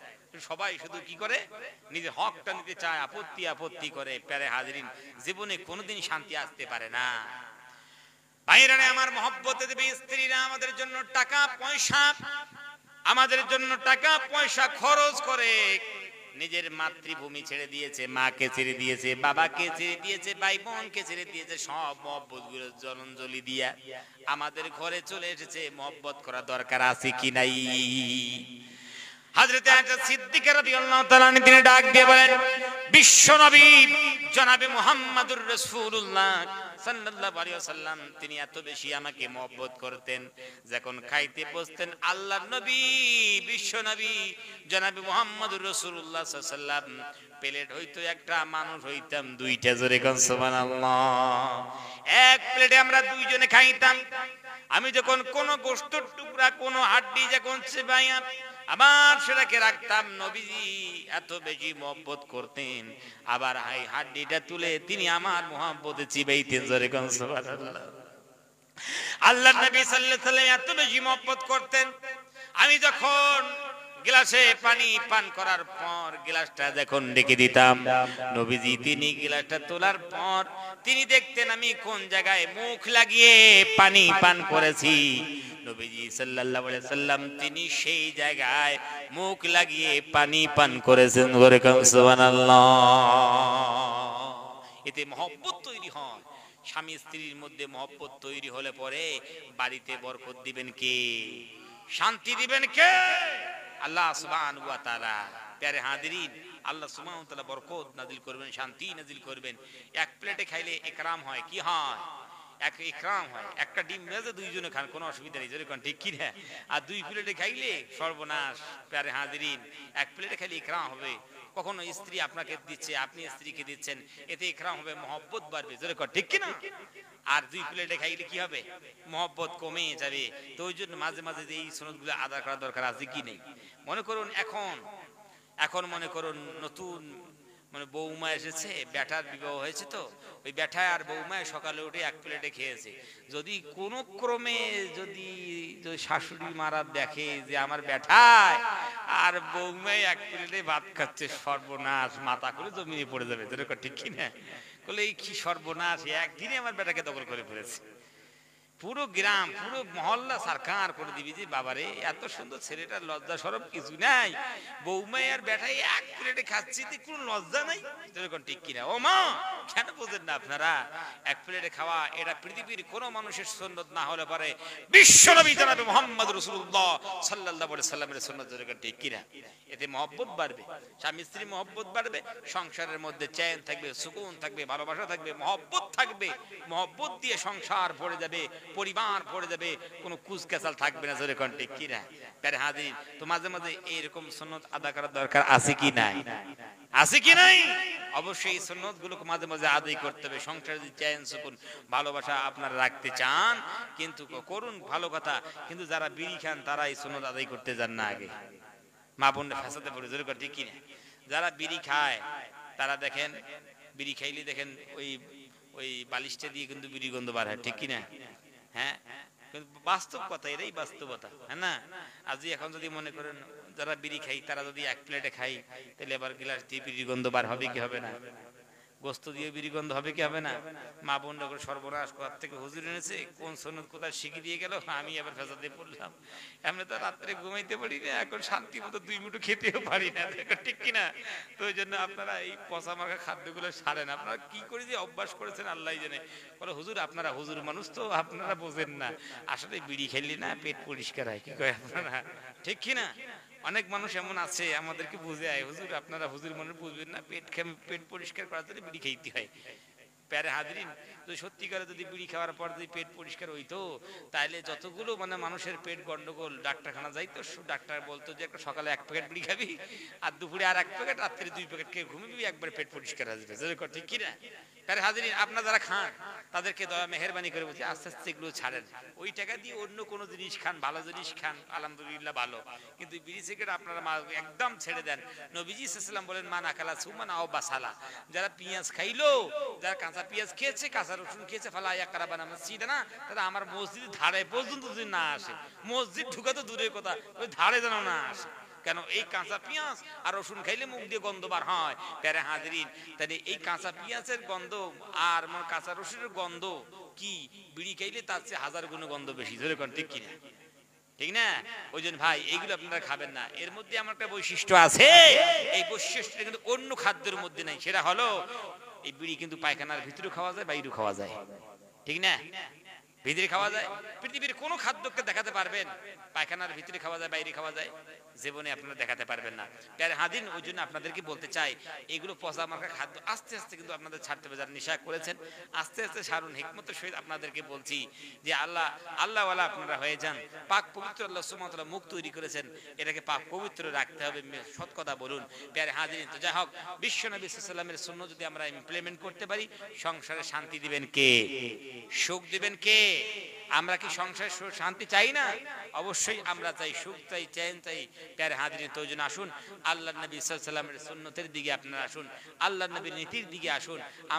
সবাই শুধু কি করে? নিজের হকটা নিতে চায়, আপত্তি আপত্তি করে। প্যারে হাজরিন, জীবনে কোনোদিন শান্তি আসতে পারে না। ভাইরা আমার, মহব্বতে দেবে স্ত্রীরা আমাদের জন্য টাকা পয়সা, আমাদের জন্য টাকা পয়সা খরচ করে। নিজের মাতৃভূমি ছেড়ে দিয়েছে, মাকে ছেড়ে দিয়েছে, বাবাকে ছেড়ে দিয়েছে, ভাই বোনকে ছেড়ে দিয়েছে, সব মহব্বত গুলো জলাঞ্জলি দিয়া আমাদের ঘরে চলে এসেছে। মহব্বত করা দরকার আছে কি নাই? হযরত আয়েশা সিদ্দিকা রাদিয়াল্লাহু তাআলা তিনি ডাক দিয়ে বলেন, বিশ্ব নবী জনাবে মুহাম্মদুর রাসূলুল্লাহ সাল্লাল্লাহু আলাইহি ওয়াসাল্লাম তিনি এত বেশি আমাকে মহব্বত করতেন, যখন খাইতে বসতেন আল্লাহর নবী বিশ্ব নবী জনাবে মুহাম্মদুর রাসূলুল্লাহ সাল্লাল্লাহু আলাইহি ওয়াসাল্লাম প্লেট হইতো একটা, মানুষ হইতাম দুইটা। জোরে কোন সুবহানাল্লাহ। এক প্লেটে আমরা দুইজনে খাইতাম। আমি যখন কোন গোশতের টুকরা, কোন হাড্ডি যখন চিবাইয়া আবার সেটাকে রাখতাম, নবীজি এত বেশি মহব্বত করতেন, আবার এই হাড্ডিটা তুলে তিনি আমার মহব্বতে চিবাইতেন। জোরে কোন সুবহানাল্লাহ। আল্লাহর নবী সাল্লাল্লাহু আলাইহি ওয়াসাল্লাম এত বেশি মহব্বত করতেন, আমি যখন গ্লাসে পানি পান করার পর গ্লাসটা যখন রেখে দিতাম, নবীজি তিনি গ্লাসটা তোলার পর তিনি দেখতেন আমি কোন জায়গায় মুখ লাগিয়ে পানি পান করেছি, নবীজি সাল্লাল্লাহু আলাইহি সাল্লাম তিনি সেই জায়গায় মুখ লাগিয়ে পানি পান করেছেন। সুবহানাল্লাহ। এতে মহব্বত তৈরি হয়। স্বামী স্ত্রীর মধ্যে মহব্বত তৈরি হলে পরে বাড়িতে বরকত দিবেন কে? শান্তি দিবেন কে? আল্লাহ সুবহানাহু ওয়া তাআলা। প্যারে হাজিরিন, আল্লাহ সুবহানাহু ওয়া তাআলা বরকত নাজিল করবেন, শান্তি নাজিল করবেন। এক প্লেটে খাইলে ইকরাম হয়, কি হয়? এক ইকরাম হয়। একটা ডিম ভেজে দুইজনে খান, কোনো অসুবিধা নেই, যেরকম ঠিক কি না? আর দুই প্লেটে খাইলে সর্বনাশ। প্যারে হাজিরিন, এক প্লেটে খাইলে ইকরাম হবে। কখনো স্ত্রী আপনাকে দিচ্ছে, আপনি স্ত্রীকে দিচ্ছেন, এতে ইকরাম হবে, মহব্বত বাড়বে, যেরকম ঠিক কি না? আর দুই প্লেটে খাইলে কি হবে? মহব্বত কমে যাবে। তো ওই জন্য মাঝে মাঝে এই সুন্নতগুলো আদায় করা দরকার আছে কি নেই? মনে করুন এখন মনে করুন নতুন মানে বৌমা এসেছে, ব্যাটার বিবাহ হয়েছে, তো ওই ব্যাটা আর বৌমায় সকালে উঠে এক প্লেটে খেয়েছে। যদি কোনো ক্রমে যদি শাশুড়ি মারা দেখে যে আমার ব্যাটায় আর বৌমায় এক প্লেটে ভাত খাচ্ছে, সর্বনাশ, মাথা করে জমিনে পড়ে যাবে, যেরকম ঠিক কিনা? বলে এই কি সর্বনাশ, একদিনে আমার ব্যাটাকে দখল করে ফেলেছে। পুরো গ্রাম, পুরো মহল্লা সরকার করে দিবি যে বাবারে এত সুন্দর ছেলেটার লজ্জা সরব কিছু নাই, বৌমাই আর বেটাই এক প্লেটে খাচ্ছি, কোনো লজ্জা নাই, যেরকম ঠিক কিনা? ও মা, কেন বোঝেন না আপনারা? এক প্লেটে খাওয়া এটা পৃথিবীর কোন মানুষের সুন্নত না হলে পারে বিশ্বনবী জনাবে মুহাম্মদ রাসূলুল্লাহ সাল্লাল্লাহু আলাইহি সাল্লামের সুন্নত, যেরকম ঠিক কিনা? এতে মহব্বত বাড়বে, স্বামী স্ত্রী মহব্বত বাড়বে, সংসারের মধ্যে চ্যান থাকবে, সুকুন থাকবে, ভালোবাসা থাকবে, মহব্বত থাকবে। মহব্বত দিয়ে সংসার ভরে যাবে, পরিবার ভরে যাবে, কোনো কুচকাচাল থাকবে না, যেরকম ঠিক কিনা? প্যারে হাজির, তো মাঝে মাঝে এইরকম সুন্নত আদায় করার দরকার আছে কি নাই? আছে কি নাই? অবশ্যই এই সুন্নত গুলোকে মাঝে মাঝে আদায় করতে হবে। সংসারে যদি চ্যান সুকুন ভালোবাসা আপনারা রাখতে চান, কিন্তু করুন, ভালো কথা, কিন্তু যারা বিড়ি খান তারা এই সুন্নত আদায় করতে যান না আগে। মা বোনরা ফেসাতে পড়ে, যেরকম ঠিক কিনা? যারা বিড়ি খায় তারা দেখেন, বিড়ি খাইলে দেখেন ওই বালিশটা দিয়ে কিন্তু বিড়ি গন্ধ বার হয়, ঠিক কিনা? হ্যাঁ, বাস্তব কথা, এটাই বাস্তবতা, হ্যাঁ না? আজ এখন যদি মনে করেন যারা বিড়ি খাই তারা যদি এক প্লেটে খাই, তাহলে আবার গ্লাস দিয়ে বিড়ি গন্ধ বার হবে কি হবে না? গোস্ত দিয়ে বিড়ি গন্ধ হবে কি হবে না? মা বোনরা করে সর্বনাশ, কোথা থেকে হুজুর এনেছে, কোন সুন্নত কোথায় শিখিয়ে দিয়ে গেল, আমি আবার ফেসাতে পড়লাম। এমনি তো রাত্রে ঘুমাইতে পারি না, এখন শান্তি মতো দুই মুঠো খেতেও পারি না, ঠিক কিনা? তো ওই জন্য আপনারা এই পচা মাখা খাদ্যগুলো সারেন। আপনারা কি করে যে অভ্যাস করেছেন আল্লাহ জানে। বলে হুজুর, আপনারা হুজুর মানুষ তো আপনারা বোঝেন না, আসলে বিড়ি খেললি না পেট পরিষ্কার হয়, কি কয় আপনারা, ঠিক কিনা? অনেক মানুষ এমন আছে আমাদেরকে বুঝায়, হুজুর আপনারা হুজুর মানুষ বুঝবেন না, পেট পরিষ্কার করার জন্য বিড়ি খাইতে হয়। প্যারে হাজিরিন, যদি সত্যিকারে যদি বিড়ি খাওয়ার পর যদি পেট পরিষ্কার হইতো, তাহলে যতগুলো মানে মানুষের পেট গন্ডগোল, ডাক্তারখানা যাইতো, ডাক্তার বলতো যে একটা সকালে এক প্যাকেট বিড়ি খাবি, আর দুপুরে আর এক প্যাকেট, রাত্রে দুই প্যাকেট খেয়ে ঘুমিবি, একবার পেট পরিষ্কার হয়ে যাবে, ঠিক কিনা? প্যারে হাজিরিন, আপনারা যারা খান তাদেরকে দয়া মেহেরবানি করে বলছি আস্তে আস্তে এগুলো ছাড়েন। ওই টাকা দিয়ে অন্য কোনো জিনিস খান, ভালো জিনিস খান, আলহামদুলিল্লাহ ভালো, কিন্তু বিড়ি সিগারেট আপনারা একদম ছেড়ে দেন। নবীজি সাল্লাল্লাহু আলাইহি ওয়াসাল্লাম বলেন, মান আকালা সুমান আও বাসালা, যারা পেঁয়াজ খাইলো, যারা কাঁচা পেঁয়াজ খেয়েছে, কাঁচা রসুন খেয়েছে, ফালা ইয়াকরাবানা মসজিদানা, তারা আমার মসজিদ ধারে পর্যন্ত যদি না আসে, মসজিদ ঢুকা তো দূরের কথা, ওই ধারে যেন না আসে। কেন? এই কাঁচা পেঁয়াজ আর রসুন খাইলে মুখ দিয়ে গন্ধ বার হয়। প্যারে হাজিরিন, তাহলে এই কাঁচা পেঁয়াজের গন্ধ আর কাঁচা রসুনের গন্ধ কি বিড়ি খাইলে তার চেয়ে 1000 গুণ গন্ধ বেশি, যেরকম ঠিক কিনা? ঠিক না? ওই জন্য ভাই এইগুলো আপনারা খাবেন না। এর মধ্যে আমার একটা বৈশিষ্ট্য আছে, এই বৈশিষ্ট্যটা কিন্তু অন্য খাদ্যের মধ্যে নাই। সেটা হলো এই বিড়ি কিন্তু পায়খানার ভিতরে খাওয়া যায়, বাইরেও খাওয়া যায়, ঠিক না? ভিতরে খাওয়া যায়। পৃথিবীর কোন খাদ্যকে দেখাতে পারবেন পায়খানার ভিতরে খাওয়া যায়, বাইরে খাওয়া যায়? জীবনে আপনারা দেখাতে পারবেন না। প্যারে হাদিন, ওই জন্য আপনাদেরকে বলতে চাই, এগুলো পচা মার্কা খাদ্য আস্তে আস্তে কিন্তু আপনাদের ছাড়তে হবে। যারা নেশা করেছেন আস্তে আস্তে সারুন। হিকমতের সহিত আপনাদেরকে বলছি যে আল্লাহওয়ালা আপনারা হয়ে যান। পাক পবিত্র আল্লাহ সুবহানাহু ওয়া তাআলা মুখ তৈরি করেছেন, এটাকে পাক পবিত্র রাখতে হবে, সৎ কথা বলুন। প্যারে হাদিন, তো যাই হোক, বিশ্ব নবী সাল্লাল্লাহু আলাইহি ওয়াসাল্লামের সুন্নাহ যদি আমরা ইমপ্লিমেন্ট করতে পারি, সংসারে শান্তি দিবেন কে? সুখ দিবেন কে? আমরা কি সংসারে শান্তি চাই না? অবশ্যই আমরা চাই, সুখ চাই, চ্যান চাই। প্যারে হাজিরিন, তো জন্য আসুন আল্লাহর নবী সাল্লাল্লাহু আলাইহি ওয়াসাল্লামের সুন্নতের দিকে আপনারা আসুন, আল্লাহর নবীর নীতির দিকে আসুন।